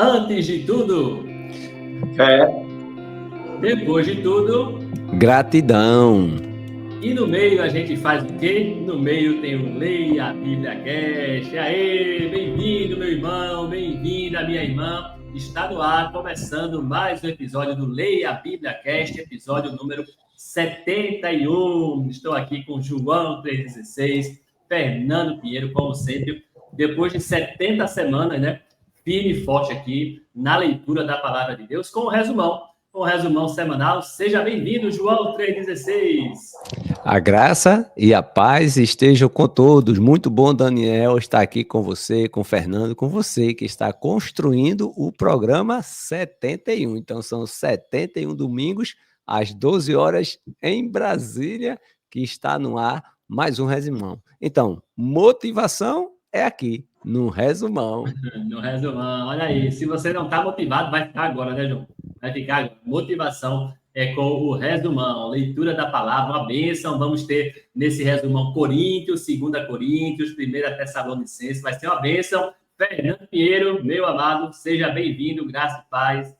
Antes de tudo, Fé. depois de tudo, Gratidão. e no meio a gente faz o quê? No meio tem o Leia a Bíblia Cast. Aê, bem-vindo, meu irmão, bem-vinda, minha irmã. Está no ar, começando mais um episódio do Leia a Bíblia Cast, episódio número 71. Estou aqui com João 316, Fernando Pinheiro, como sempre, depois de 70 semanas, né? Firme e forte aqui na leitura da Palavra de Deus, com o resumão semanal. Seja bem-vindo, João 316. A graça e a paz estejam com todos. Muito bom, Daniel, estar aqui com você, com o Fernando, com você, que está construindo o programa 71. Então, são 71 domingos, às 12 horas, em Brasília, que está no ar mais um resumão. Então, motivação é aqui, no resumão. No resumão, olha aí. Se você não está motivado, vai ficar agora, né, João? Vai ficar agora. Motivação é com o resumão, leitura da palavra, uma bênção. Vamos ter nesse resumão Coríntios, 2 Coríntios, 1 Tessalonicenses. Vai ser uma bênção. Fernando Pinheiro, meu amado, seja bem-vindo, graça e paz.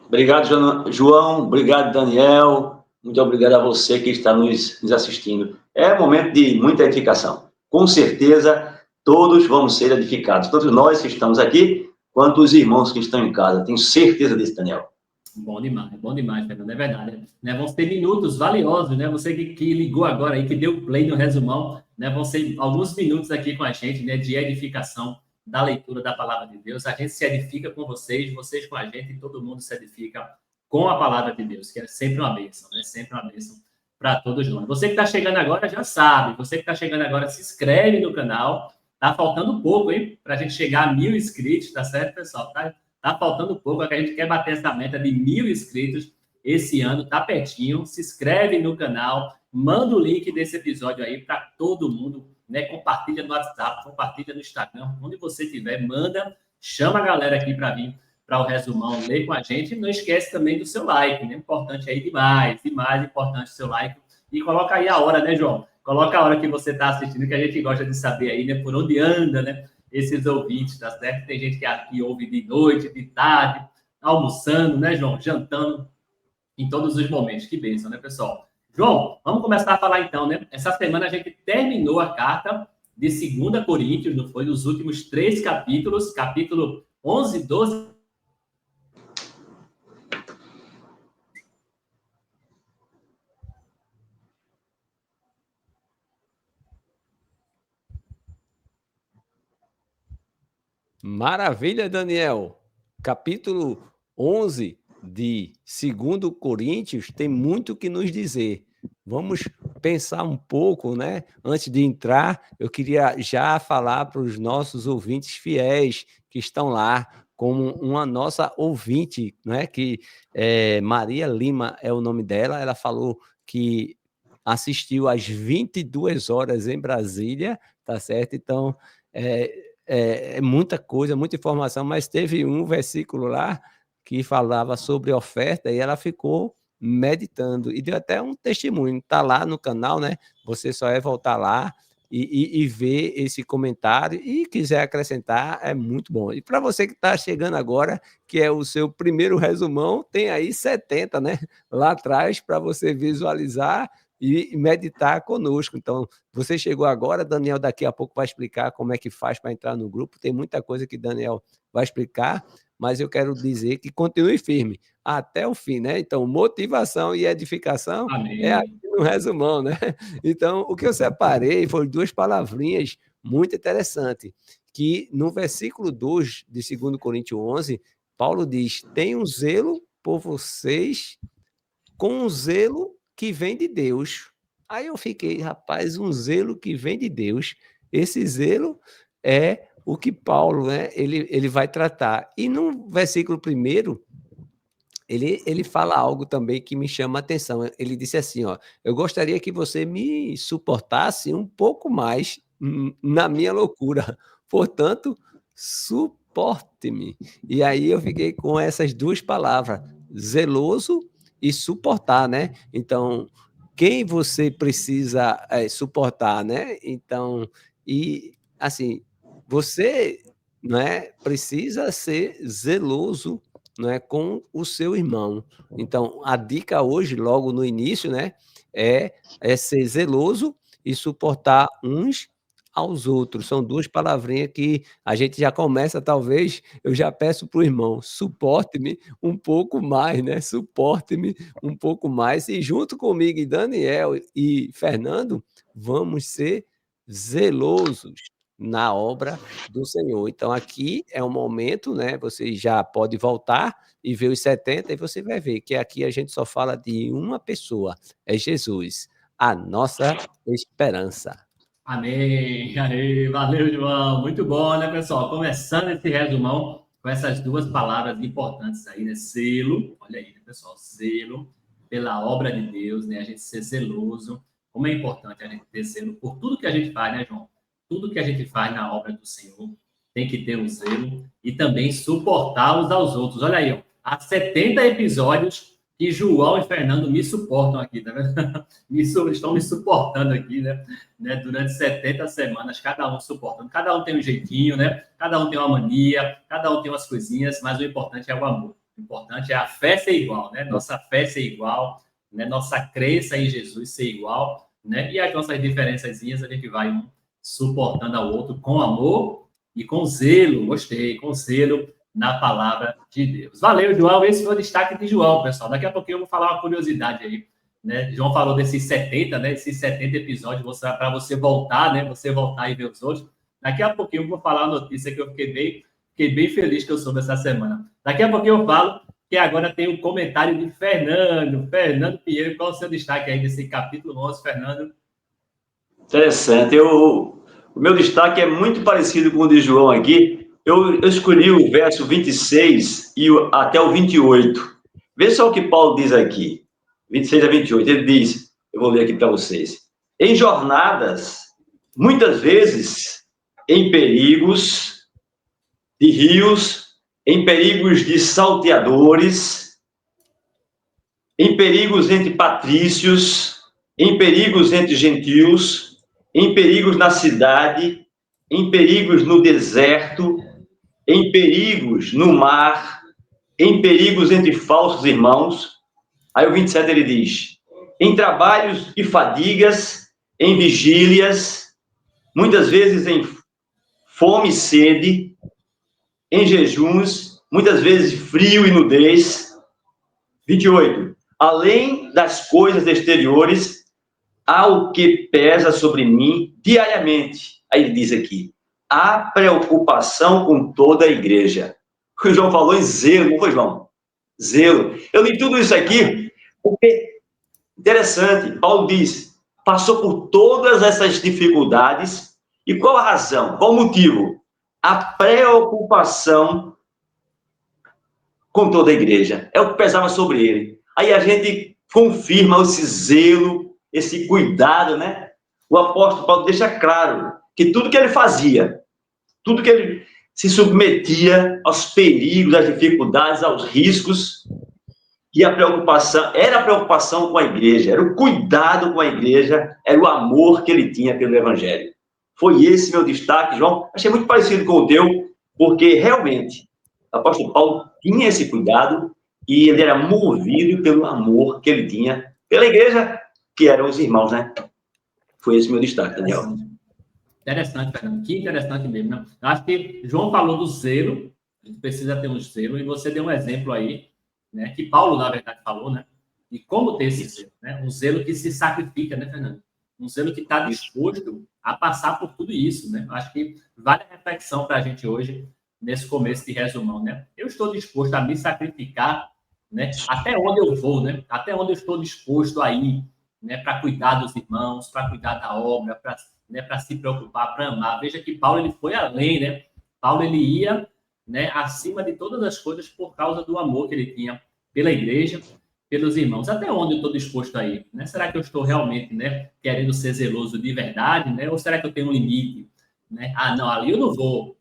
Obrigado, João. Obrigado, Daniel. Muito obrigado a você que está nos assistindo. É um momento de muita edificação. Com certeza, todos vamos ser edificados. Tanto nós que estamos aqui, quanto os irmãos que estão em casa. Tenho certeza disso, Daniel. Bom demais, Fernando, é verdade. Né? Vão ser minutos valiosos, né? Você que ligou agora aí, que deu play no resumão, né? Vão ser alguns minutos aqui com a gente, né? De edificação da leitura da palavra de Deus. A gente se edifica com vocês, vocês com a gente, e todo mundo se edifica com a palavra de Deus, que é sempre uma bênção, né? Sempre uma bênção para todos nós. Você que está chegando agora já sabe, você que está chegando agora se inscreve no canal. Tá faltando pouco, hein? Para a gente chegar a 1.000 inscritos, tá certo, pessoal? Tá faltando pouco, que a gente quer bater essa meta de 1.000 inscritos esse ano, tá pertinho. Se inscreve no canal, manda o link desse episódio aí para todo mundo, né? Compartilha no WhatsApp, compartilha no Instagram, onde você tiver, manda, chama a galera aqui para vir para o resumão, ler com a gente. Não esquece também do seu like, né? Importante aí demais importante o seu like. E coloca aí a hora, né, João? Coloca a hora que você está assistindo, que a gente gosta de saber aí, né? Por onde anda, né? Esses ouvintes, tá certo? Tem gente que aqui ouve de noite, de tarde, almoçando, né, João? Jantando, em todos os momentos. Que bênção, né, pessoal? João, vamos começar a falar então, né? Essa semana a gente terminou a carta de 2 Coríntios, não foi? Os últimos 3 capítulos, capítulo 11, 12... Maravilha, Daniel. Capítulo 11 de 2 Coríntios tem muito que nos dizer. Vamos pensar um pouco, né? Antes de entrar, eu queria já falar para os nossos ouvintes fiéis que estão lá, como uma nossa ouvinte, né? Que Maria Lima é o nome dela. Ela falou que assistiu às 22 horas em Brasília, tá certo? Então, muita coisa, muita informação, mas teve um versículo lá que falava sobre oferta e ela ficou meditando e deu até um testemunho. Está lá no canal, né? Você só voltar lá e ver esse comentário e quiser acrescentar, é muito bom. E para você que está chegando agora, que é o seu primeiro resumão, tem aí 70, né? Lá atrás para você visualizar e meditar conosco. Então, você chegou agora, Daniel daqui a pouco vai explicar como é que faz para entrar no grupo. Tem muita coisa que Daniel vai explicar, mas eu quero dizer que continue firme até o fim, né? Então, motivação e edificação é aqui no resumão, né? Então, o que eu separei foram 2 palavrinhas muito interessantes, que no versículo 2 de 2 Coríntios 11, Paulo diz: tem um zelo por vocês com um zelo que vem de Deus. Aí eu fiquei, rapaz, um zelo que vem de Deus. Esse zelo é o que Paulo, né, ele vai tratar. E no versículo 1, ele fala algo também que me chama a atenção. Ele disse assim, ó, eu gostaria que você me suportasse um pouco mais na minha loucura. Portanto, suporte-me. E aí eu fiquei com essas 2 palavras, zeloso e suportar, né? Então, quem você precisa suportar, né? Então, e assim, você né, precisa ser zeloso, né, com o seu irmão. Então, a dica hoje, logo no início, né, é ser zeloso e suportar uns aos outros. São duas palavrinhas que a gente já começa, talvez, eu já peço para o irmão, suporte-me um pouco mais, né? Suporte-me um pouco mais. E junto comigo, e Daniel e Fernando, vamos ser zelosos na obra do Senhor. Então, aqui é um momento, né? Você já pode voltar e ver os 70, e você vai ver que aqui a gente só fala de uma pessoa, é Jesus, a nossa esperança. Amém. Aí, valeu, João. Muito bom, né, pessoal? Começando esse resumão com essas duas palavras importantes aí, né? Zelo, olha aí, né, pessoal? Zelo pela obra de Deus, né? A gente ser zeloso. Como é importante a gente ter zelo por tudo que a gente faz, né, João? Tudo que a gente faz na obra do Senhor tem que ter um zelo e também suportar uns aos outros. Olha aí, ó, há 70 episódios que João e Fernando me suportam aqui, tá vendo? Estão me suportando aqui, né? Durante 70 semanas, cada um suportando. Cada um tem um jeitinho, né? Cada um tem uma mania, cada um tem umas coisinhas, mas o importante é o amor. O importante é a fé ser igual, né? Nossa fé ser igual, né? Nossa crença em Jesus ser igual, né? E as nossas diferençazinhas a gente vai um suportando ao outro com amor e com zelo. Gostei, com zelo na palavra de Deus. Valeu, João. Esse foi o destaque de João, pessoal. Daqui a pouquinho eu vou falar uma curiosidade aí, né? João falou desses 70, né? Esses 70 episódios para você voltar, né? Você voltar e ver os outros. Daqui a pouquinho eu vou falar uma notícia que eu fiquei bem feliz que eu soube essa semana. Daqui a pouquinho eu falo que agora tem o comentário de Fernando Pinheiro. Qual o seu destaque aí desse capítulo 11, Fernando? Interessante. O meu destaque é muito parecido com o de João aqui. Eu escolhi o verso 26 até o 28. Vê só o que Paulo diz aqui, 26 a 28. Ele diz, eu vou ler aqui para vocês. Em jornadas, muitas vezes, em perigos de rios, em perigos de salteadores, em perigos entre patrícios, em perigos entre gentios, em perigos na cidade, em perigos no deserto, em perigos no mar, em perigos entre falsos irmãos. Aí o 27 ele diz, em trabalhos e fadigas, em vigílias, muitas vezes em fome e sede, em jejuns, muitas vezes frio e nudez. 28. Além das coisas exteriores, há o que pesa sobre mim diariamente. Aí ele diz aqui, a preocupação com toda a igreja. O João falou em zelo, não foi, João? Zelo. Eu li tudo isso aqui porque, interessante, Paulo diz, passou por todas essas dificuldades, e qual a razão? Qual o motivo? A preocupação com toda a igreja. É o que pesava sobre ele. Aí a gente confirma esse zelo, esse cuidado, né? O apóstolo Paulo deixa claro que tudo que ele fazia, tudo que ele se submetia aos perigos, às dificuldades, aos riscos, e a preocupação, era a preocupação com a igreja, era o cuidado com a igreja, era o amor que ele tinha pelo evangelho. Foi esse meu destaque, João. Achei muito parecido com o teu, porque realmente o apóstolo Paulo tinha esse cuidado e ele era movido pelo amor que ele tinha pela igreja, que eram os irmãos, né? Foi esse meu destaque, Daniel. Interessante, Fernando. Que interessante mesmo, né? Eu acho que João falou do zelo, a gente precisa ter um zelo, e você deu um exemplo aí, né? Que Paulo, na verdade, falou, né? E como ter esse zelo, né? Um zelo que se sacrifica, né, Fernando? Um zelo que está disposto a passar por tudo isso, né? Eu acho que vale a reflexão para a gente hoje, nesse começo de resumão, né? Eu estou disposto a me sacrificar, né? Até onde eu vou, né? Até onde eu estou disposto a ir, né? Para cuidar dos irmãos, para cuidar da obra, para se preocupar, para amar. Veja que Paulo ele foi além, né? Paulo ele ia, né, acima de todas as coisas por causa do amor que ele tinha pela igreja, pelos irmãos. Até onde eu estou disposto a ir? Né? Será que eu estou realmente, né, querendo ser zeloso de verdade, né? Ou será que eu tenho um limite? Né? Ah, não, ali eu não vou.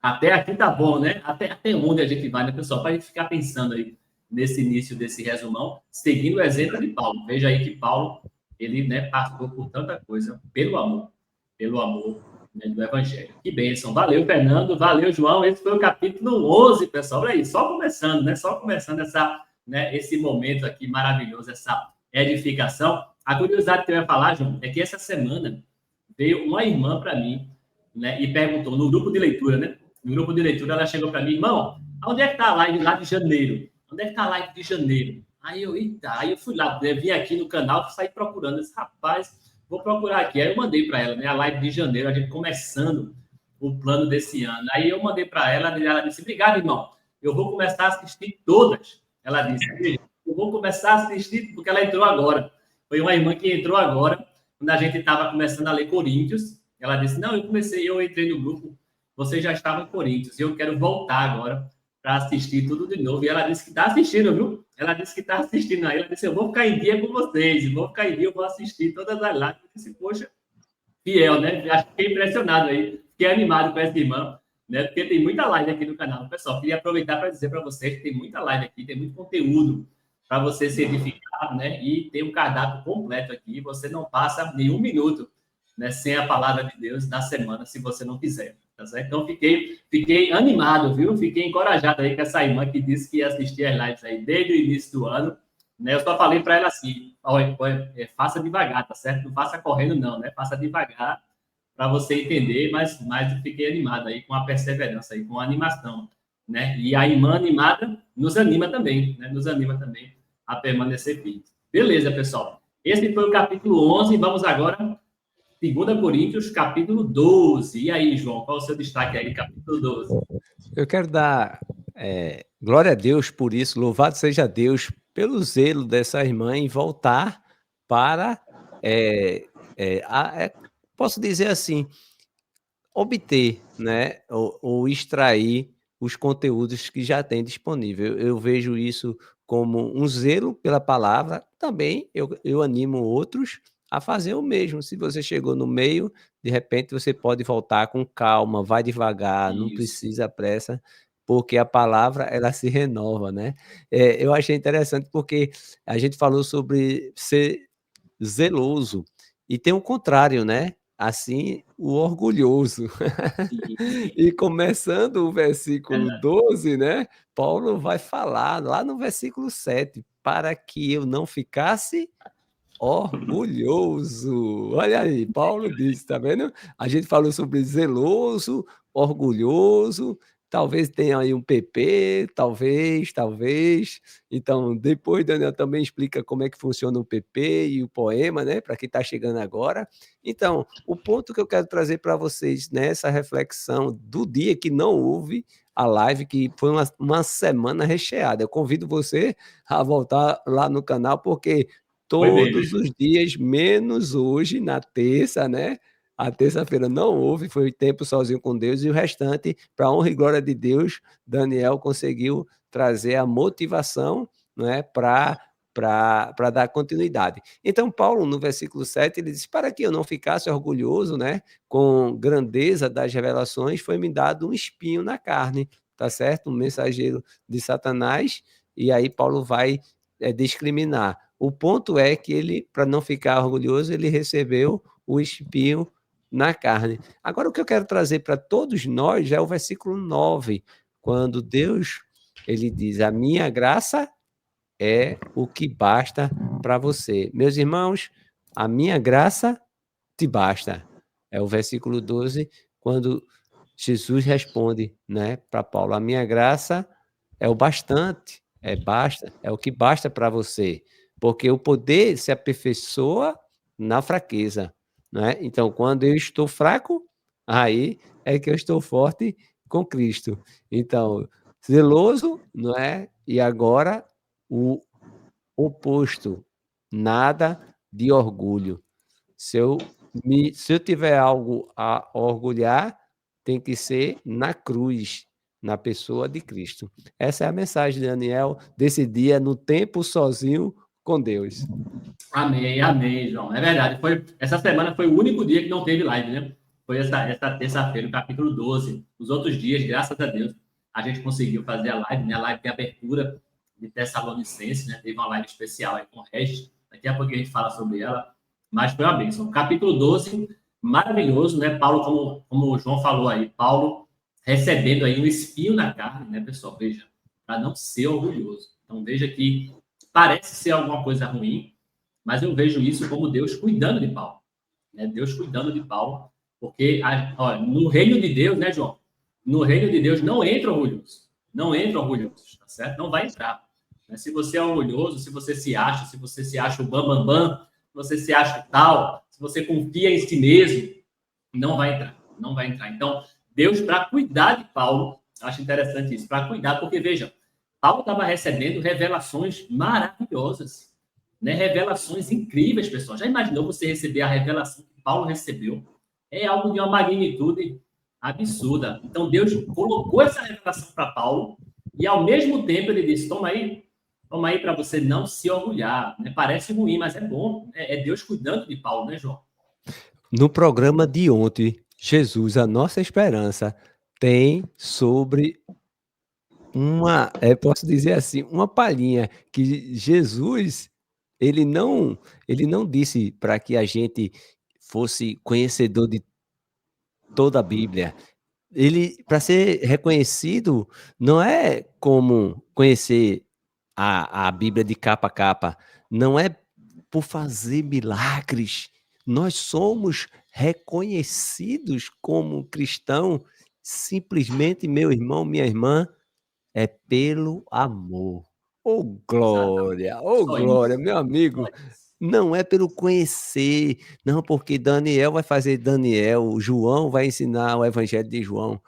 Até aqui tá bom, né? Até onde a gente vai, né, pessoal? Para a gente ficar pensando aí nesse início desse resumão, seguindo o exemplo de Paulo. Veja aí que Paulo, ele, né, passou por tanta coisa pelo amor, né, do Evangelho. Que bênção. Valeu, Fernando. Valeu, João. Esse foi o capítulo 11, pessoal. Olha aí, só começando, né? Só começando esse momento aqui maravilhoso, essa edificação. A curiosidade que eu ia falar, João, é que essa semana veio uma irmã para mim, né, e perguntou no grupo de leitura, né? No grupo de leitura, ela chegou para mim, irmão, onde é que está a live lá de janeiro? Onde é que está a live de janeiro? Aí eu fui lá, né, vim aqui no canal, saí procurando. Esse rapaz, vou procurar aqui. Aí eu mandei para ela, né, a live de janeiro, a gente começando o plano desse ano. Aí eu mandei para ela disse, obrigado, irmão, eu vou começar a assistir todas. Ela disse, eu vou começar a assistir, porque ela entrou agora. Foi uma irmã que entrou agora, quando a gente estava começando a ler Coríntios. Ela disse, não, eu entrei no grupo, você já estava em Coríntios, e eu quero voltar agora para assistir tudo de novo. E ela disse que está assistindo, viu? Ela disse que está assistindo. Aí ela disse, eu vou ficar em dia com vocês, eu vou assistir todas as lives. Eu disse, poxa, fiel, né? Acho que fiquei impressionado aí, fiquei animado com essa irmã, né? Porque tem muita live aqui no canal. Pessoal, queria aproveitar para dizer para vocês que tem muita live aqui, tem muito conteúdo para você se edificar, né? E tem um cardápio completo aqui. Você não passa nenhum minuto, né, sem a palavra de Deus na semana, se você não quiser. Tá certo? Então, fiquei animado, viu? Fiquei encorajado aí com essa irmã que disse que ia assistir as lives aí desde o início do ano. Né? Eu só falei para ela assim, faça devagar, tá certo? Não faça correndo, não, né? Faça devagar para você entender, mas eu fiquei animado aí com a perseverança, aí, com a animação. Né? E a irmã animada nos anima também, né? Nos anima também a permanecer firme. Beleza, pessoal. Esse foi o capítulo 11. Vamos agora 2 Coríntios, capítulo 12. E aí, João, qual é o seu destaque aí, capítulo 12? Eu quero dar glória a Deus por isso, louvado seja Deus pelo zelo dessa irmã em voltar para, posso dizer assim, obter, né, ou extrair os conteúdos que já tem disponível. Eu vejo isso como um zelo pela palavra. Também eu animo outros a fazer o mesmo. Se você chegou no meio, de repente você pode voltar com calma, vai devagar, não precisa pressa, porque a palavra ela se renova, né? Eu achei interessante porque a gente falou sobre ser zeloso e tem o contrário, né? Assim, o orgulhoso. E começando o versículo 12, né? Paulo vai falar lá no versículo 7, para que eu não ficasse orgulhoso. Olha aí, Paulo disse, tá vendo? A gente falou sobre zeloso, orgulhoso, talvez tenha aí um PP, talvez. Então, depois Daniel também explica como é que funciona o PP e o poema, né? Para quem está chegando agora. Então, o ponto que eu quero trazer para vocês nessa reflexão do dia que não houve a live, que foi uma semana recheada. Eu convido você a voltar lá no canal, porque todos os dias, menos hoje, na terça, né? A terça-feira não houve, foi tempo sozinho com Deus, e o restante, para honra e glória de Deus, Daniel conseguiu trazer a motivação, né, para dar continuidade. Então, Paulo, no versículo 7, ele diz, para que eu não ficasse orgulhoso, né, com grandeza das revelações, foi-me dado um espinho na carne, tá certo? Um mensageiro de Satanás, e aí Paulo vai discriminar. O ponto é que ele, para não ficar orgulhoso, ele recebeu o espinho na carne. Agora, o que eu quero trazer para todos nós é o versículo 9, quando Deus, ele diz, a minha graça é o que basta para você. Meus irmãos, a minha graça te basta. É o versículo 12, quando Jesus responde, né, para Paulo, a minha graça é o bastante, basta, é o que basta para você, porque o poder se aperfeiçoa na fraqueza, né? Então, quando eu estou fraco, aí é que eu estou forte com Cristo. Então, zeloso, não é? E agora o oposto, nada de orgulho. Se eu tiver algo a orgulhar, tem que ser na cruz, na pessoa de Cristo. Essa é a mensagem de Daniel desse dia, no tempo sozinho com Deus. Amém, João. É verdade. Essa semana foi o único dia que não teve live, né? Foi essa terça-feira, o capítulo 12. Os outros dias, graças a Deus, a gente conseguiu fazer a live, né? A live de abertura de Tessalonicenses, né? Teve uma live especial aí com o Regis. Daqui a pouco a gente fala sobre ela. Mas foi uma bênção. Capítulo 12, maravilhoso, né? Paulo, como o João falou aí, Paulo recebendo aí um espinho na carne, né, pessoal? Veja, para não ser orgulhoso. Então, veja que parece ser alguma coisa ruim, mas eu vejo isso como Deus cuidando de Paulo, né? Deus cuidando de Paulo, porque ó, no reino de Deus, né, João? No reino de Deus não entra orgulhoso, não entra orgulhoso, tá certo? Não vai entrar. Né? Se você é orgulhoso, se você se acha o bam, bam, bam, se você se acha tal, se você confia em si mesmo, não vai entrar, não vai entrar. Então, Deus, para cuidar de Paulo, acho interessante isso, para cuidar, porque veja, Paulo estava recebendo revelações maravilhosas, né? Revelações incríveis, pessoal. Já imaginou você receber a revelação que Paulo recebeu? É algo de uma magnitude absurda. Então, Deus colocou essa revelação para Paulo e, ao mesmo tempo, ele disse: toma aí para você não se orgulhar. Né? Parece ruim, mas é bom. É Deus cuidando de Paulo, né, João? No programa de ontem, Jesus, a nossa esperança, tem sobre posso dizer assim, uma palhinha que Jesus, ele não disse para que a gente fosse conhecedor de toda a Bíblia. Ele, para ser reconhecido, não é como conhecer a Bíblia de capa a capa, não é por fazer milagres. Nós somos reconhecidos como cristão simplesmente, meu irmão, minha irmã, é pelo amor. Exatamente. Ô Só isso. glória, meu amigo, Só isso. não é pelo conhecer, não, porque Daniel vai fazer Daniel, João vai ensinar o evangelho de João.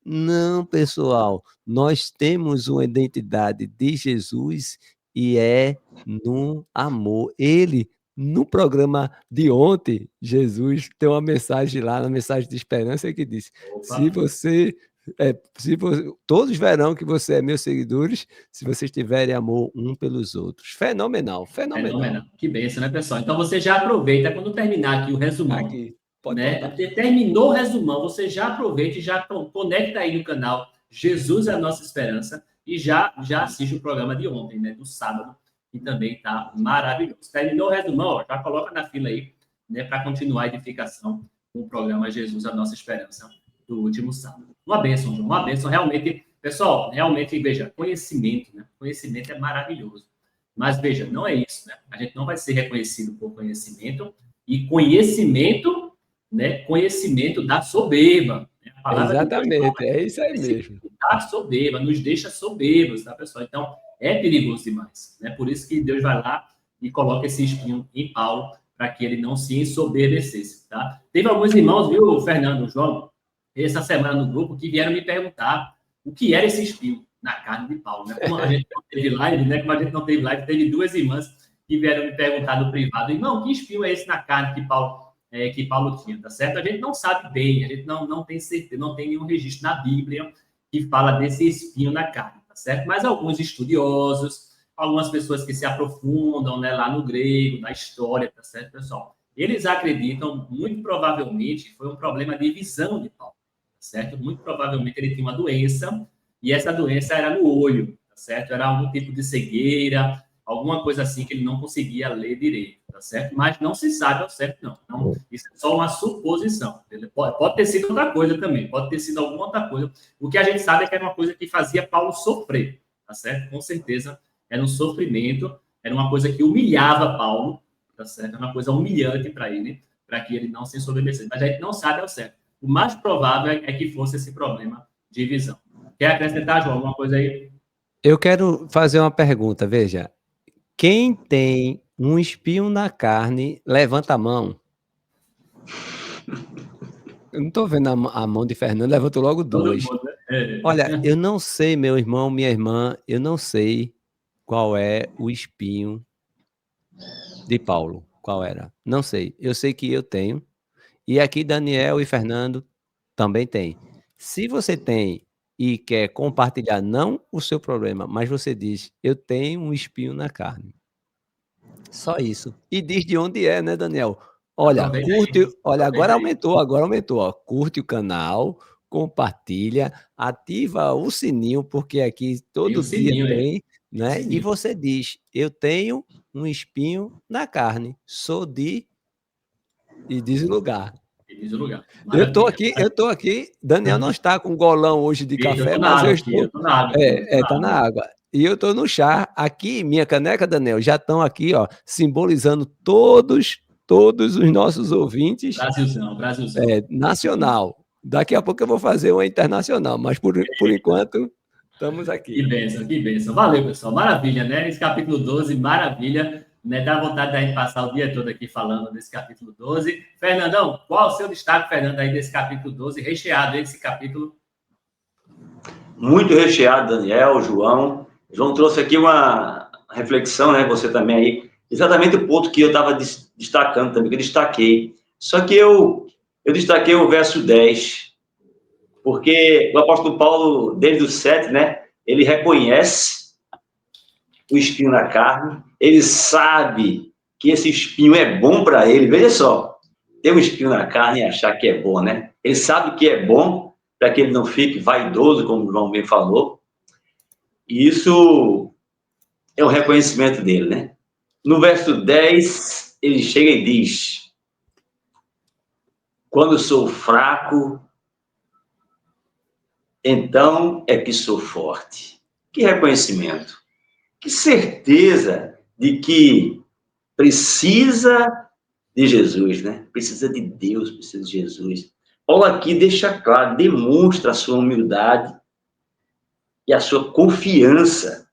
Não, pessoal, nós temos uma identidade de Jesus e é no amor. Ele, no programa de ontem, Jesus tem uma mensagem lá, na mensagem de esperança, que diz: Opa. se você todos verão que você é meus seguidores, se vocês tiverem amor um pelos outros. Fenomenal, fenomenal. Fenomenal. Que benção, né, pessoal? Então você já aproveita, quando terminar aqui o resumão, Aqui, pode né? botar. Terminou o resumão, você já aproveita e já conecta aí no canal Jesus é a Nossa Esperança e já assiste o programa de ontem, né? Do sábado, que também tá maravilhoso. Terminou o resumão, ó, já coloca na fila aí, né? Para continuar a edificação com o programa Jesus é a Nossa Esperança do último sábado. Uma bênção, João, uma bênção. Realmente, pessoal, realmente, veja, conhecimento, né? Conhecimento é maravilhoso. Mas veja, não é isso, né? A gente não vai ser reconhecido por conhecimento, e conhecimento, né? Conhecimento da soberba. Né? A palavra de Deus Exatamente, é isso aí conhecimento mesmo. da soberba, nos deixa soberbos, tá, pessoal? Então, é perigoso demais, né? Por isso que Deus vai lá e coloca esse espinho em Paulo, para que ele não se ensoberbecesse, tá? Teve alguns irmãos, viu, Fernando, João, essa semana no grupo, que vieram me perguntar o que era esse espinho na carne de Paulo, né? Como a gente não teve live, né? Como a gente não teve live, teve duas irmãs que vieram me perguntar no privado: irmão, que espinho é esse na carne que Paulo tinha, tá certo? A gente não sabe bem, a gente não tem certeza, não tem nenhum registro na Bíblia que fala desse espinho na carne, tá certo? Mas alguns estudiosos, algumas pessoas que se aprofundam, né, lá no grego, na história, tá certo, pessoal? Eles acreditam, muito provavelmente, foi um problema de visão de Paulo, tá certo? Muito provavelmente ele tinha uma doença, e essa doença era no olho, tá certo? Era algum tipo de cegueira, alguma coisa assim que ele não conseguia ler direito, tá certo? Mas não se sabe ao certo, não. Isso é só uma suposição. Pode ter sido outra coisa também, pode ter sido alguma outra coisa. O que a gente sabe é que era uma coisa que fazia Paulo sofrer, tá certo? Com certeza era um sofrimento, era uma coisa que humilhava Paulo, tá certo? Era uma coisa humilhante para ele, para que ele não se ensoberbecesse. Mas a gente não sabe ao certo. O mais provável é que fosse esse problema de visão. Quer acrescentar, João, alguma coisa aí? Eu quero fazer uma pergunta, veja. Quem tem um espinho na carne, levanta a mão. Eu não estou vendo a mão de Fernando, levantou logo Todo duas. mundo, né? Olha, eu não sei, meu irmão, minha irmã, eu não sei qual é o espinho de Paulo. Qual era? Não sei. Eu sei que eu tenho. E aqui Daniel e Fernando também têm. Se você tem e quer compartilhar, não o seu problema, mas você diz: eu tenho um espinho na carne. Só isso. E diz de onde é, né, Daniel? Olha, Aproveita curte, aí. olha, Aproveita aí. agora aumentou, ó. Curte o canal, compartilha, ativa o sininho, porque aqui Tem o todo dia sininho aí. tem, Tem o né? E sininho. você diz: eu tenho um espinho na carne, sou de, e diz o lugar. Diz o lugar. Eu tô aqui. Daniel não está com golão hoje de café, mas eu estou. Eu tô na água aqui, Tá na água. E eu tô no chá. Aqui, minha caneca, Daniel, já estão aqui, ó, simbolizando todos os nossos ouvintes. Brasilzão. Nacional. Daqui a pouco eu vou fazer uma internacional, mas por enquanto estamos aqui. Que bênção. Valeu, pessoal. Maravilha, né? Esse capítulo 12, maravilha. Né? Dá vontade da gente passar o dia todo aqui falando desse capítulo 12. Fernandão, qual o seu destaque, Fernando, aí desse capítulo 12? Recheado esse capítulo. Muito recheado, Daniel, João. João trouxe aqui uma reflexão, né? Você também aí. Exatamente o ponto que eu estava destacando também, que eu destaquei. Só que eu destaquei o verso 10, porque o apóstolo Paulo, desde o 7, né? Ele reconhece o espinho na carne, ele sabe que esse espinho é bom para ele. Veja só, ter um espinho na carne e achar que é bom, né? Ele sabe que é bom para que ele não fique vaidoso, como o João bem falou. E isso é um reconhecimento dele, né? No verso 10, ele chega e diz: quando sou fraco, então é que sou forte. Que reconhecimento. Que certeza de que precisa de Jesus, né? Precisa de Deus, precisa de Jesus. Paulo aqui deixa claro, demonstra a sua humildade e a sua confiança.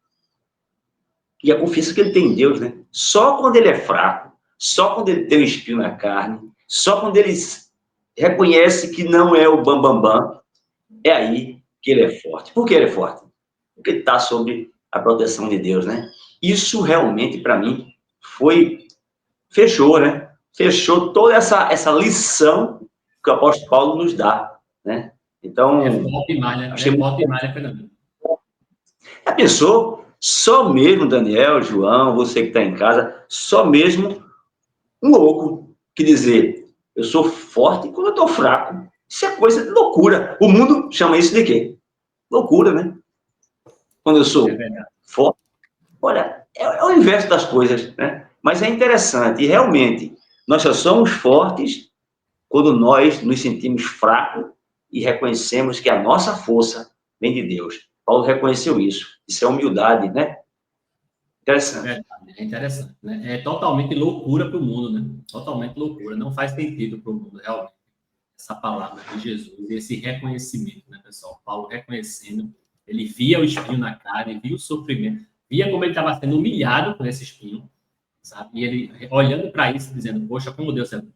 E a confiança que ele tem em Deus, né? Só quando ele é fraco, só quando ele tem um espinho na carne, só quando ele reconhece que não é o bambambam, é aí que ele é forte. Por que ele é forte? Porque ele está sob a proteção de Deus, né? Isso realmente, para mim, fechou, né? Fechou toda essa lição que o apóstolo Paulo nos dá, né? Então... forte demais, Fernando. Já pensou? Só mesmo, Daniel, João, você que está em casa, só mesmo um louco que dizer, eu sou forte quando eu estou fraco. Isso é coisa de loucura. O mundo chama isso de quê? Loucura, né? Quando eu sou forte. Olha, é o inverso das coisas, né? Mas é interessante. E realmente, nós só somos fortes quando nós nos sentimos fracos e reconhecemos que a nossa força vem de Deus. Paulo reconheceu isso. Isso é humildade, né? Interessante. É interessante, né? É totalmente loucura para o mundo, né? Totalmente loucura. Não faz sentido para o mundo, realmente. Essa palavra de Jesus, esse reconhecimento, né, pessoal? Paulo reconhecendo, ele via o espinho na cara, ele via o sofrimento, via como ele estava sendo humilhado por esse espinho, sabe? E ele olhando para isso, dizendo, poxa, como Deus é bom.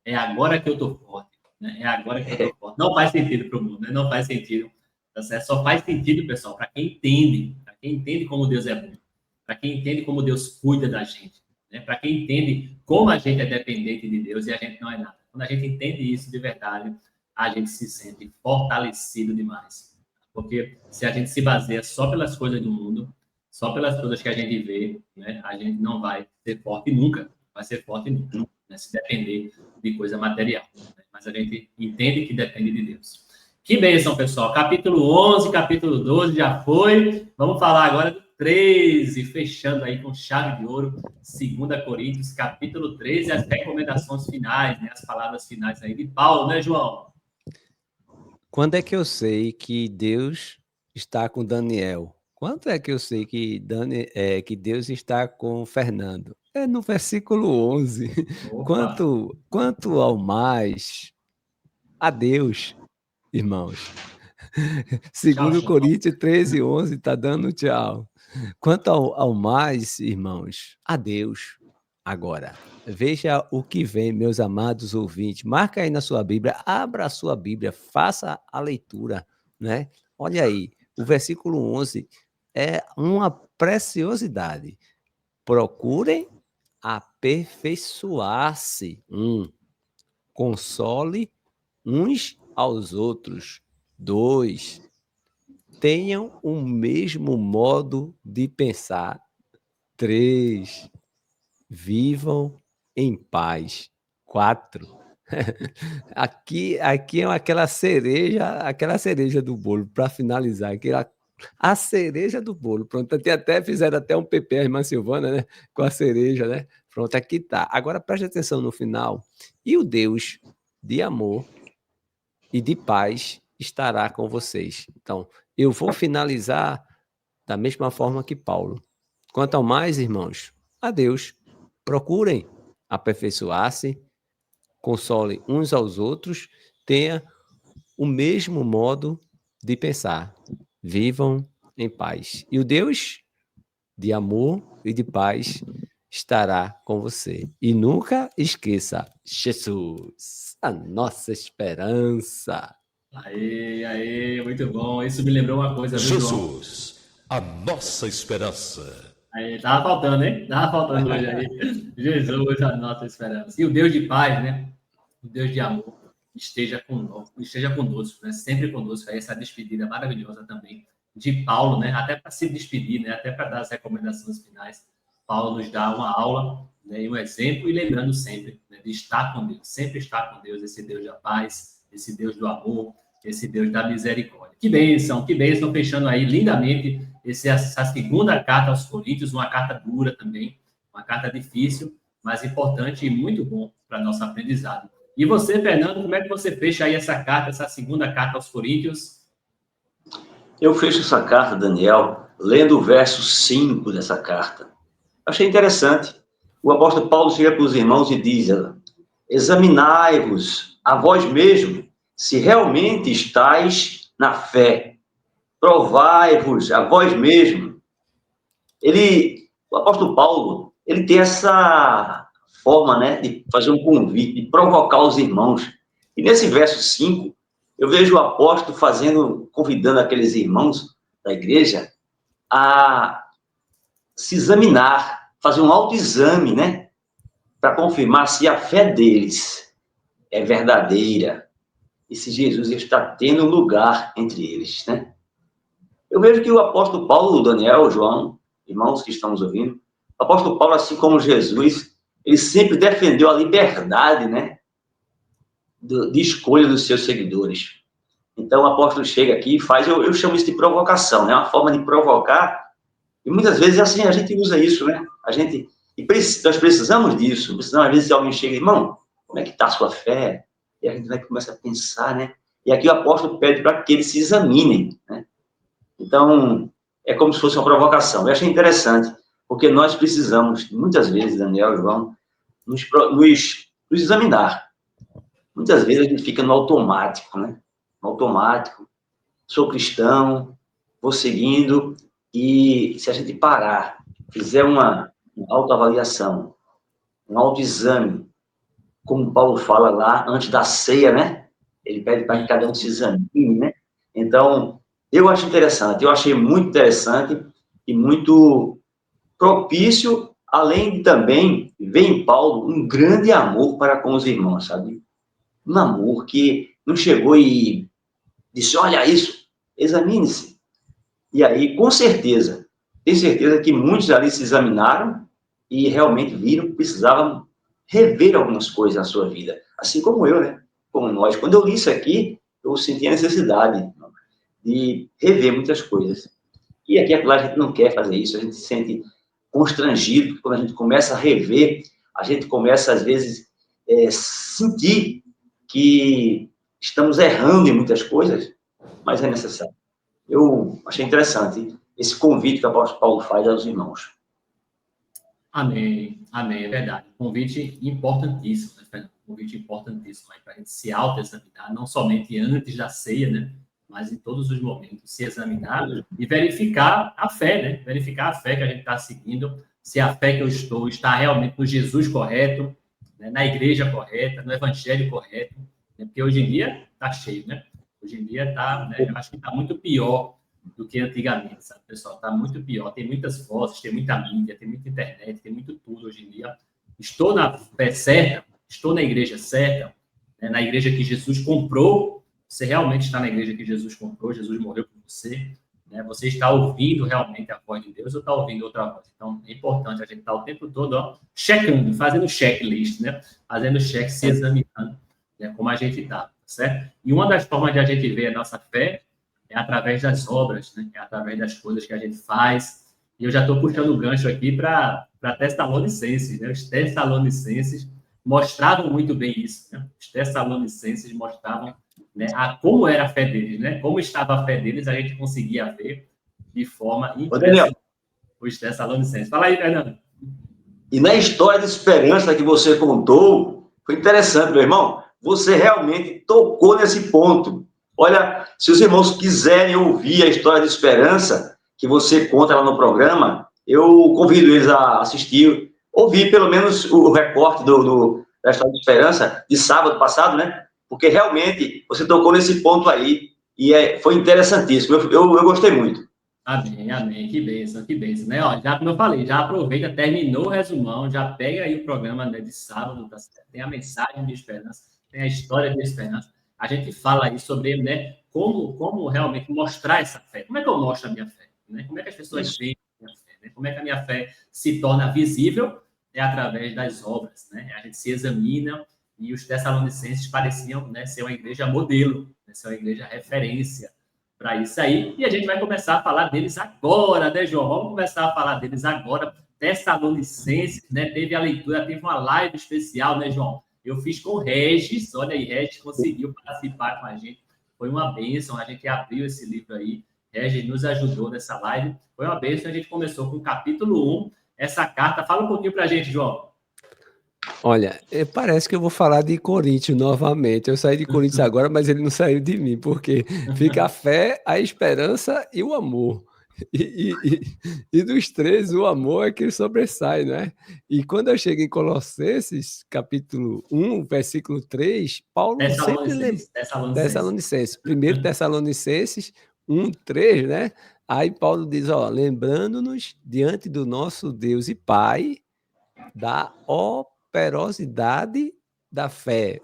É agora que eu estou forte, né? É agora que eu estou forte. Não faz sentido para o mundo, né? Não faz sentido. Tá certo? Só faz sentido, pessoal, para quem entende como Deus é bom, para quem entende como Deus cuida da gente, né? Para quem entende como a gente é dependente de Deus e a gente não é nada. Quando a gente entende isso de verdade, a gente se sente fortalecido demais. Porque se a gente se baseia só pelas coisas do mundo, só pelas coisas que a gente vê, né? A gente não vai ser forte nunca. Vai ser forte nunca, né? Se depender de coisa material. Né? Mas a gente entende que depende de Deus. Que bênção, pessoal. Capítulo 11, capítulo 12 já foi. Vamos falar agora do 13, fechando aí com chave de ouro, 2 Coríntios, capítulo 13, as recomendações finais, né? As palavras finais aí de Paulo, né, João? Quando é que eu sei que Deus está com Daniel? Quando é que eu sei que Deus está com Fernando? É no versículo 11. Quanto ao mais, a Deus, irmãos. 2 Coríntios 13, 11, está dando tchau. Quanto ao mais, irmãos, a Deus. Agora, veja o que vem, meus amados ouvintes. Marca aí na sua Bíblia, abra a sua Bíblia, faça a leitura, né? Olha aí, o versículo 11 é uma preciosidade. Procurem aperfeiçoar-se. Console uns aos outros. 2. Tenham o mesmo modo de pensar. 3. Vivam em paz. 4. Aqui é aquela cereja do bolo, para finalizar. A cereja do bolo. Pronto, fizeram até um PP, a irmã Silvana, né? Com a cereja, né? Pronto, aqui tá. Agora preste atenção no final. E o Deus de amor e de paz estará com vocês. Então, eu vou finalizar da mesma forma que Paulo. Quanto ao mais, irmãos, a Deus, procurem aperfeiçoar-se, console uns aos outros, tenha o mesmo modo de pensar. Vivam em paz. E o Deus de amor e de paz estará com você. E nunca esqueça, Jesus, a nossa esperança. Aí, muito bom. Isso me lembrou uma coisa, viu, João? Jesus, a nossa esperança. Aí, tava faltando, hein? Tava faltando hoje aí. Jesus, a nossa esperança. E o Deus de paz, né? O Deus de amor, esteja conosco, né? Sempre conosco. Aí essa despedida maravilhosa também de Paulo, né? Até para se despedir, né? Até para dar as recomendações finais. Paulo nos dá uma aula, né? E um exemplo, e lembrando sempre, né? De estar com Deus, sempre estar com Deus, esse Deus da paz, esse Deus do amor, esse Deus da misericórdia. Que bênção, fechando aí lindamente essa segunda carta aos Coríntios, uma carta dura também, uma carta difícil, mas importante e muito bom para nosso aprendizado. E você, Fernando, como é que você fecha aí essa carta, essa segunda carta aos Coríntios? Eu fecho essa carta, Daniel, lendo o verso 5 dessa carta. Achei interessante. O apóstolo Paulo chega para os irmãos e diz: examinai-vos a vós mesmos, se realmente estáis na fé. Provai-vos a vós mesmos. O apóstolo Paulo, ele tem essa forma, né, de fazer um convite, de provocar os irmãos. E nesse verso 5, eu vejo o apóstolo convidando aqueles irmãos da igreja a se examinar, fazer um autoexame, né, para confirmar se a fé deles é verdadeira e se Jesus está tendo lugar entre eles, né? Eu vejo que o apóstolo Paulo, Daniel, João, irmãos que estamos ouvindo, o apóstolo Paulo, assim como Jesus, ele sempre defendeu a liberdade, né, de escolha dos seus seguidores. Então, o apóstolo chega aqui e faz, eu chamo isso de provocação, né, uma forma de provocar, e muitas vezes, assim, a gente usa isso, né, nós precisamos disso, senão, às vezes, alguém chega, irmão, como é que está a sua fé? E a gente vai começar a pensar, né, e aqui o apóstolo pede para que eles se examinem, né. Então, é como se fosse uma provocação. Eu achei interessante, porque nós precisamos, muitas vezes, Daniel e João, nos examinar. Muitas vezes a gente fica no automático, né? No automático. Sou cristão, vou seguindo, e se a gente parar, fizer uma autoavaliação, um autoexame, como Paulo fala lá, antes da ceia, né? Ele pede para que cada um se examine, né? Então, eu acho interessante, eu achei muito interessante e muito propício, além de também ver em Paulo um grande amor para com os irmãos, sabe? Um amor que não chegou e disse, olha isso, examine-se. E aí, com certeza, tenho certeza que muitos ali se examinaram e realmente viram que precisavam rever algumas coisas na sua vida. Assim como eu, né? Como nós. Quando eu li isso aqui, eu senti a necessidade de rever muitas coisas. E aqui, a gente não quer fazer isso, a gente se sente constrangido, quando a gente começa a rever, a gente começa, às vezes, sentir que estamos errando em muitas coisas, mas é necessário. Eu achei interessante esse convite que o apóstolo Paulo faz aos irmãos. Amém, amém, é verdade. Convite importantíssimo, né, Fernando? Convite importantíssimo para a gente se autoexaminar, não somente antes da ceia, né? Mas em todos os momentos, se examinar e verificar a fé, né? Verificar a fé que a gente está seguindo, se a fé que eu estou está realmente no Jesus correto, né? Na igreja correta, no evangelho correto, né? Porque hoje em dia está cheio, né? Hoje em dia está, né? Eu acho que está muito pior do que antigamente, sabe, pessoal? Está muito pior. Tem muitas vozes, tem muita mídia, tem muita internet, tem muito tudo hoje em dia. Estou na fé certa, estou na igreja certa, né? Na igreja que Jesus comprou. Você realmente está na igreja que Jesus comprou, Jesus morreu por você, né? Você está ouvindo realmente a voz de Deus ou está ouvindo outra voz? Então, é importante a gente estar o tempo todo checando, fazendo checklist, né? Fazendo check, se examinando, né? Como a gente está, certo? E uma das formas de a gente ver a nossa fé é através das obras, né? É através das coisas que a gente faz. E eu já estou puxando o gancho aqui para Tessalonicenses, né? Os Tessalonicenses, mostravam muito bem isso, né? Os Tessalonicenses mostravam, né, como era a fé deles, né? Como estava a fé deles, a gente conseguia ver de forma Ô, Daniel, impressionante os Tessalonicenses. Fala aí, Fernando. e na história de esperança que você contou, foi interessante, meu irmão. Você realmente tocou nesse ponto. Olha, se os irmãos quiserem ouvir a história de esperança que você conta lá no programa, eu convido eles a assistir, ouvir pelo menos o recorte da história de esperança de sábado passado, né? Porque realmente você tocou nesse ponto aí e foi interessantíssimo. Eu gostei muito. Amém, amém. Que bênção, né? Ó, já como eu falei, já aproveita, terminou o resumão, já pega aí o programa, né, de sábado, tá certo? Tem a mensagem de esperança, tem a história de esperança. A gente fala aí sobre, né, como realmente mostrar essa fé. Como é que eu mostro a minha fé? Né? Como é que as pessoas veem a minha fé? Né? Como é que a minha fé se torna visível? É através das obras, né? A gente se examina e os Tessalonicenses pareciam, né, ser uma igreja modelo, né, ser uma igreja referência para isso aí. E a gente vai começar a falar deles agora, né, João? Vamos começar a falar deles agora. Tessalonicenses, né? Teve a leitura, teve uma live especial, né, João? Eu fiz com o Regis, olha aí, Regis conseguiu participar com a gente. Foi uma bênção, a gente abriu esse livro aí. Regis nos ajudou nessa live. Foi uma bênção, a gente começou com o capítulo 1, essa carta. Fala um pouquinho para a gente, João. Olha, parece que eu vou falar de Coríntios novamente. Eu saí de Coríntios agora, mas ele não saiu de mim, porque fica a fé, a esperança e o amor. E dos três, o amor é que sobressai, né? E quando eu chego em Colossenses, capítulo 1, versículo 3, Paulo sempre lembra. Tessalonicenses. Primeiro Tessalonicenses 1, 3, né? Aí Paulo diz, ó, lembrando-nos diante do nosso Deus e Pai da operosidade da fé,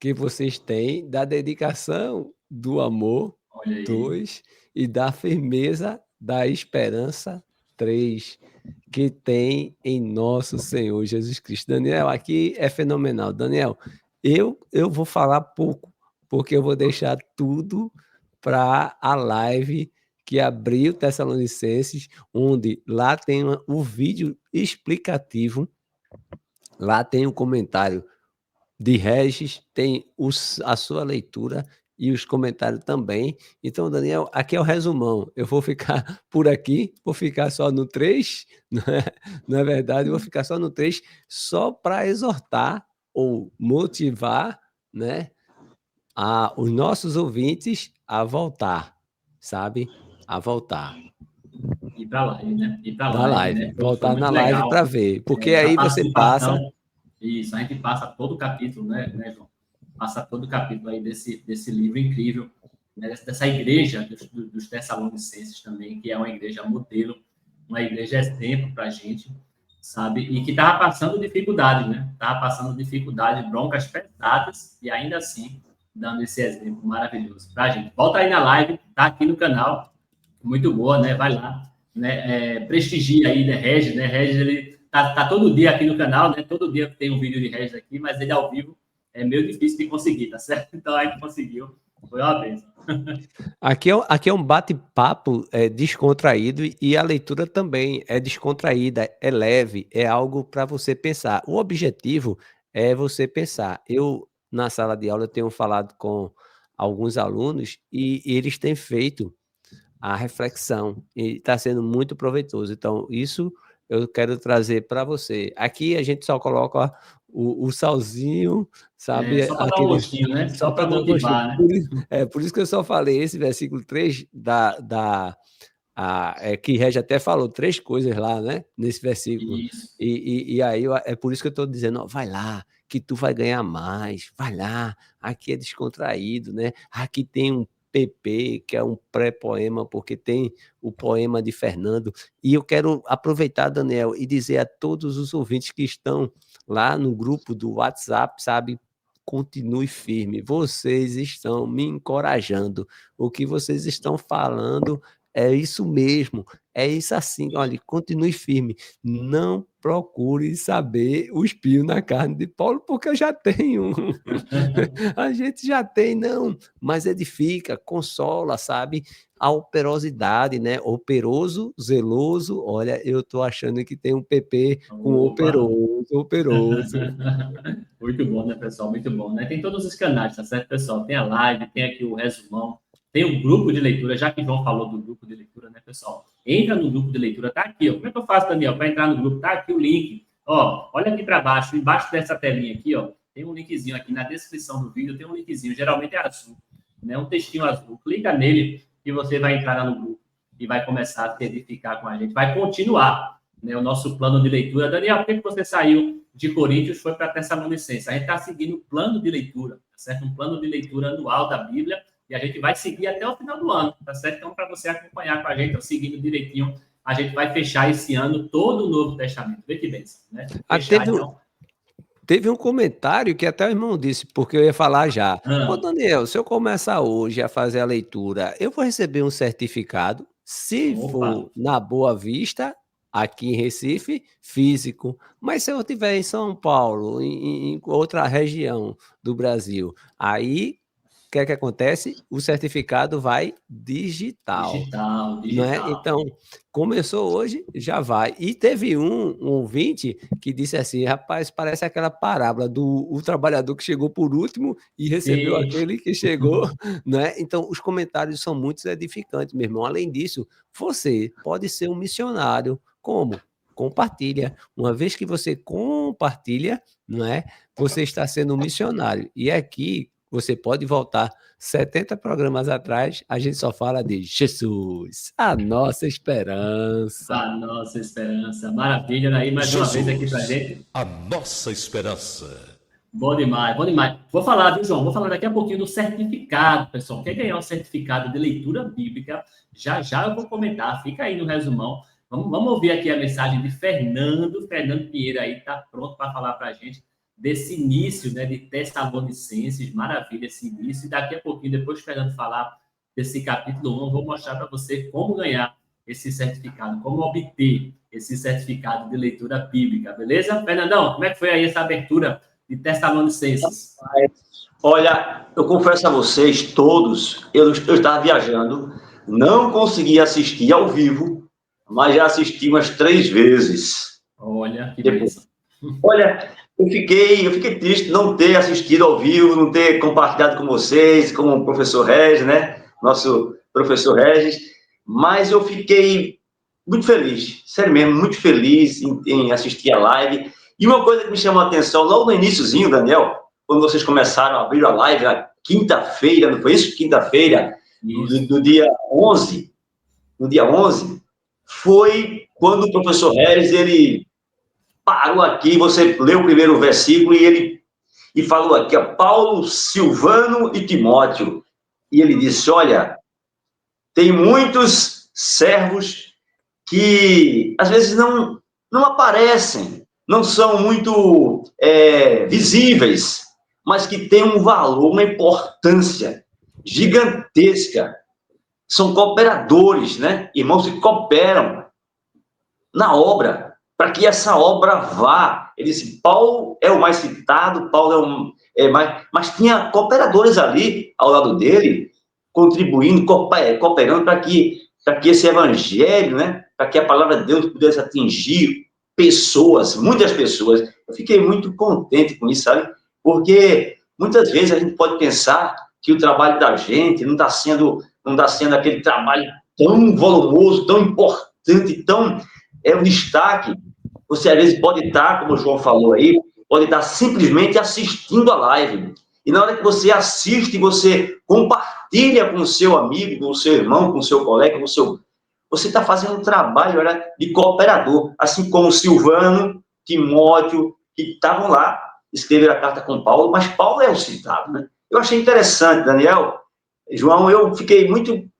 que vocês têm, da dedicação do amor, 2, e da firmeza da esperança, 3, que tem em nosso Senhor Jesus Cristo. Daniel, aqui é fenomenal. Daniel, eu vou falar pouco, porque eu vou deixar tudo para a live que abriu Tessalonicenses, onde lá tem o vídeo explicativo, lá tem o comentário de Regis, tem a sua leitura e os comentários também. Então, Daniel, aqui é o resumão. Eu vou ficar por aqui, vou ficar só no 3, não é verdade? Eu vou ficar só no 3, só para exortar ou motivar, né, os nossos ouvintes a voltar, sabe? A voltar. Ir para a live, né? Ir para a Da live, live. né? Voltar Foi muito na live legal. para ver. Porque Essa aí você passa. Isso, a gente passa todo o capítulo, né, João? Passa todo o capítulo aí desse livro incrível, né, dessa igreja dos Tessalonicenses também, que é uma igreja modelo, uma igreja exemplo para a gente, sabe? E que estava passando dificuldade, né? Estava passando dificuldade, broncas pesadas, e ainda assim dando esse exemplo maravilhoso para a gente. Volta aí na live, tá aqui no canal, muito boa, né? Vai lá, né? Prestigia aí, né, Regis, né? Regis, ele tá todo dia aqui no canal, né? Todo dia tem um vídeo de Regis aqui, mas ele ao vivo é meio difícil de conseguir, tá certo? Então a gente conseguiu, foi uma bênção. Aqui é um bate-papo descontraído e a leitura também é descontraída, é leve, é algo para você pensar. O objetivo é você pensar. Eu, na sala de aula, tenho falado com alguns alunos e eles têm feito a reflexão e está sendo muito proveitoso. Então, isso eu quero trazer para você. Aqui a gente só coloca o salzinho, sabe? Só para dar um gostinho, né? Só para dar um gostinho. motivar, né? Por isso que eu só falei esse versículo 3 que Regi até falou 3 coisas lá, né? Nesse versículo. Isso. E aí é por isso que eu estou dizendo, ó, vai lá, que tu vai ganhar mais, vai lá, aqui é descontraído, né? Aqui tem um PP, que é um pré-poema, porque tem o poema de Fernando. E eu quero aproveitar, Daniel, e dizer a todos os ouvintes que estão lá no grupo do WhatsApp, sabe? Continue firme. Vocês estão me encorajando. O que vocês estão falando é isso mesmo, é isso assim, olha, continue firme, não procure saber o espinho na carne de Paulo, porque eu já tenho, a gente já tem, não, mas edifica, consola, sabe, a operosidade, né, operoso, zeloso, olha, eu tô achando que tem um PP com Opa! operoso. Muito bom, né, pessoal? Muito bom, né? Tem todos os canais, tá certo, pessoal? Tem a live, tem aqui o resumão, tem o grupo de leitura, já que João falou do grupo de leitura, né, pessoal? Entra no grupo de leitura, tá aqui, ó. Como é que eu faço, Daniel, para entrar no grupo? Tá aqui o link. Ó, olha aqui para baixo, embaixo dessa telinha aqui, ó, tem um linkzinho aqui na descrição do vídeo, tem um linkzinho, geralmente é azul, né? Um textinho azul. Clica nele e você vai entrar lá no grupo e vai começar a se edificar com a gente. Vai continuar, né, o nosso plano de leitura. Daniel, por que você saiu de Coríntios foi para Tessalonicenses? A gente está seguindo o plano de leitura, tá certo? Um plano de leitura anual da Bíblia, e a gente vai seguir até o final do ano, tá certo? Então, para você acompanhar com a gente, seguindo direitinho, a gente vai fechar esse ano todo o Novo Testamento. Vê que bênção, né? Fechar, Teve um comentário que até o irmão disse, porque eu ia falar já. Ô, Daniel, se eu começar hoje a fazer a leitura, eu vou receber um certificado, se for na Boa Vista, aqui em Recife, físico. Mas se eu estiver em São Paulo, em outra região do Brasil, aí o que é que acontece? O certificado vai digital. Não é? Então, começou hoje, já vai. E teve um ouvinte que disse assim, rapaz, parece aquela parábola do trabalhador que chegou por último e recebeu aquele que chegou, não é? Então, os comentários são muito edificantes, meu irmão. Além disso, você pode ser um missionário. Como? Compartilha. Uma vez que você compartilha, não é? Você está sendo um missionário. E aqui você pode voltar 70 programas atrás, a gente só fala de Jesus, a nossa esperança. A nossa esperança. Maravilha, aí mais Jesus, uma vez aqui pra gente. A nossa esperança. Bom demais, bom demais. Vou falar, viu, João? Vou falar daqui a pouquinho do certificado, pessoal. Quer ganhar o certificado de leitura bíblica? Já já eu vou comentar, fica aí no resumão. Vamos ouvir aqui a mensagem de Fernando Pinheiro aí, tá pronto para falar para a gente desse início, né, de Tessalonicenses, maravilha esse início, e daqui a pouquinho, depois de Fernando falar desse capítulo 1, eu vou mostrar para você como ganhar esse certificado, como obter esse certificado de leitura bíblica, beleza? Fernandão, como é que foi aí essa abertura de Tessalonicenses? Olha, eu confesso a vocês todos, eu estava viajando, não consegui assistir ao vivo, mas já assisti umas 3 vezes. Olha, que bênção. Olha, eu fiquei triste de não ter assistido ao vivo, não ter compartilhado com vocês, com o professor Regis, né? Nosso professor Regis, mas eu fiquei muito feliz, sério mesmo, muito feliz em assistir a live. E uma coisa que me chamou a atenção, logo no iniciozinho, Daniel, quando vocês começaram a abrir a live, na quinta-feira, não foi isso? Quinta-feira, do dia 11, no dia 11, foi quando o professor Regis, ele parou aqui, você leu o primeiro versículo e falou aqui, ó, Paulo, Silvano e Timóteo. E ele disse, olha, tem muitos servos que às vezes não aparecem, não são muito visíveis, mas que têm um valor, uma importância gigantesca. São cooperadores, né? Irmãos que cooperam na obra, para que essa obra vá. Ele disse, Paulo é o mais citado, Paulo mas tinha cooperadores ali ao lado dele, contribuindo, cooperando para que esse evangelho, né, para que a palavra de Deus pudesse atingir pessoas, muitas pessoas. Eu fiquei muito contente com isso, sabe? Porque muitas vezes a gente pode pensar que o trabalho da gente não está sendo aquele trabalho tão volumoso, tão importante, tão um destaque. Você às vezes pode estar, como o João falou aí, pode estar simplesmente assistindo a live. E na hora que você assiste, você compartilha com o seu amigo, com o seu irmão, com o seu colega, você está fazendo um trabalho, olha, de cooperador, assim como Silvano, Timóteo, que estavam lá, escreveram a carta com Paulo, mas Paulo é o citado, né? Eu achei interessante, Daniel, João, gostei muito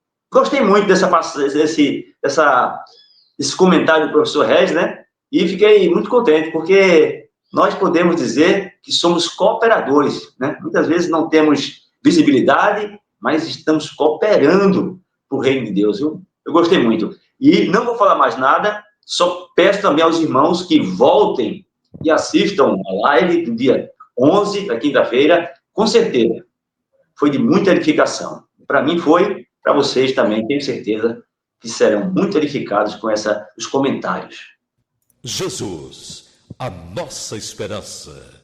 desse comentário do professor Regis, né? E fiquei muito contente, porque nós podemos dizer que somos cooperadores, né? Muitas vezes não temos visibilidade, mas estamos cooperando para o reino de Deus. Eu Eu gostei muito. E não vou falar mais nada, só peço também aos irmãos que voltem e assistam a live do dia 11, da quinta-feira, com certeza. Foi de muita edificação. Para mim foi, para vocês também, tenho certeza que serão muito edificados com os comentários. Jesus, a nossa esperança.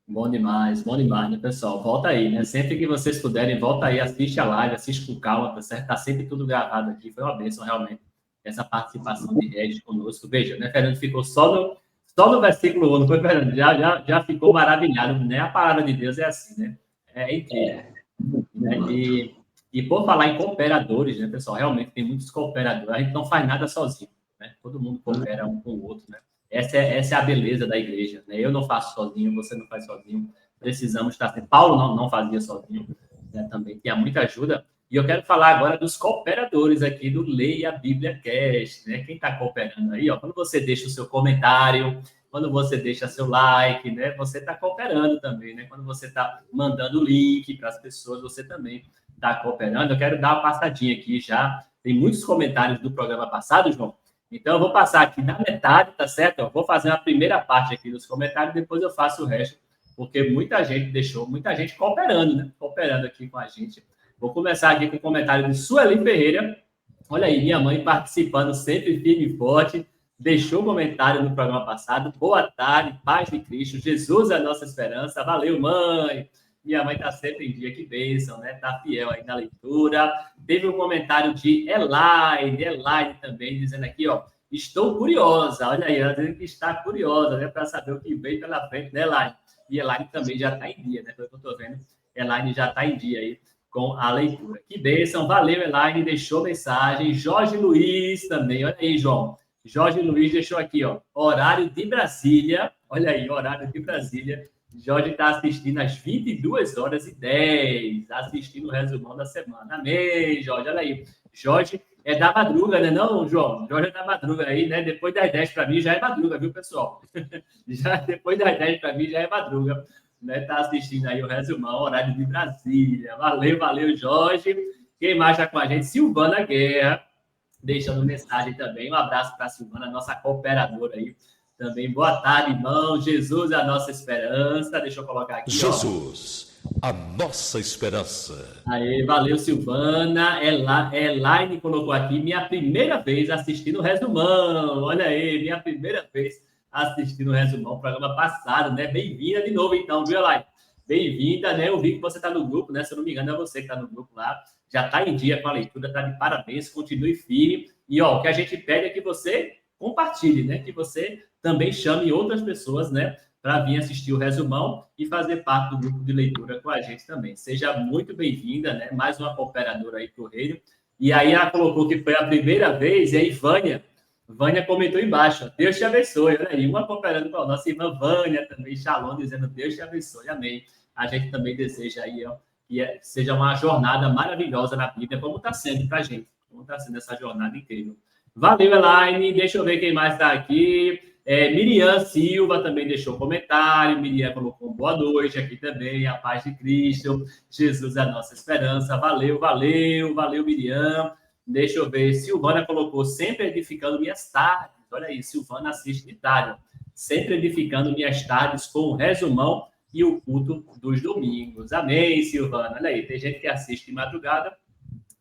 Bom demais, né, pessoal? Volta aí, né? Sempre que vocês puderem, volta aí, assiste a live, assiste com calma, tá certo? Tá sempre tudo gravado aqui. Foi uma bênção, realmente, essa participação de Regis conosco. Veja, né? Fernando ficou só no versículo 1, não foi, Fernando? Já ficou maravilhado, né? A palavra de Deus é assim, né? É incrível. Né? E por falar em cooperadores, né, pessoal? Realmente tem muitos cooperadores. A gente não faz nada sozinho, né? Todo mundo coopera um com o outro, né? Essa é a beleza da igreja, né? Eu não faço sozinho, você não faz sozinho. Precisamos estar sempre. Paulo não fazia sozinho, né? Também tinha muita ajuda. E eu quero falar agora dos cooperadores aqui do Leia a Bíblia Cast, né? Quem está cooperando aí, ó, quando você deixa o seu comentário, quando você deixa seu like, né? Você está cooperando também, né? Quando você está mandando o link para as pessoas, você também está cooperando. Eu quero dar uma passadinha aqui já. Tem muitos comentários do programa passado, João. Então, eu vou passar aqui da metade, tá certo? Eu vou fazer a primeira parte aqui dos comentários, depois eu faço o resto, porque muita gente cooperando, né? Cooperando aqui com a gente. Vou começar aqui com o comentário de Sueli Ferreira. Olha aí, minha mãe participando sempre firme e forte. Deixou um comentário no programa passado. Boa tarde, paz de Cristo. Jesus é a nossa esperança. Valeu, mãe. Minha mãe está sempre em dia, que bênção, né? Está fiel aí na leitura. Teve um comentário de Elaine também, dizendo aqui, ó, estou curiosa. Olha aí, ela dizendo que está curiosa, né? Para saber o que vem pela frente, né, Elaine? E Elaine também já está em dia, né? Pelo que eu estou vendo, Elaine já está em dia aí com a leitura. Que bênção, valeu, Elaine, deixou mensagem. Jorge Luiz também, olha aí, João. Jorge Luiz deixou aqui, ó, horário de Brasília. Olha aí, horário de Brasília. Jorge está assistindo às 22h10, assistindo o resumão da semana. Amém, Jorge, olha aí. Jorge é da madruga, né, não, João? Jorge é da madruga aí, né? Depois das 10 para mim já é madruga, viu, pessoal? Já depois das 10 para mim já é madruga. Né? Tá assistindo aí o resumão, horário de Brasília. Valeu, Jorge. Quem mais está com a gente? Silvana Guerra, deixando mensagem também. Um abraço para a Silvana, nossa cooperadora aí. Também, boa tarde, irmão. Jesus é a nossa esperança. Deixa eu colocar aqui, Jesus, ó. A nossa esperança. Aí, valeu, Silvana. Elaine colocou aqui, minha primeira vez assistindo o resumão. Olha aí, minha primeira vez assistindo o resumão, programa passado, né? Bem-vinda de novo, então, viu, Elaine? Bem-vinda, né? Eu vi que você está no grupo, né? Se eu não me engano, é você que está no grupo lá. Já está em dia com a leitura, está de parabéns, continue firme. E, ó, o que a gente pede é que você compartilhe, né? Que você também chame outras pessoas, né, para vir assistir o resumão e fazer parte do grupo de leitura com a gente também. Seja muito bem-vinda, né? Mais uma cooperadora aí para o reino. E aí ela colocou que foi a primeira vez, e aí Vânia comentou embaixo, ó, Deus te abençoe. Olha aí, uma cooperando com a nossa irmã Vânia também, Shalom, dizendo Deus te abençoe, amém. A gente também deseja aí, ó, que seja uma jornada maravilhosa na Bíblia, como está sendo para a gente, como está sendo essa jornada incrível. Valeu, Elaine. Deixa eu ver quem mais está aqui. Miriam Silva também deixou comentário. Miriam colocou boa noite aqui também. A paz de Cristo. Jesus é a nossa esperança. Valeu, Miriam. Deixa eu ver. Silvana colocou sempre edificando minhas tardes. Olha aí, Silvana assiste de tarde. Sempre edificando minhas tardes com o resumão e o culto dos domingos. Amém, Silvana. Olha aí, tem gente que assiste de madrugada,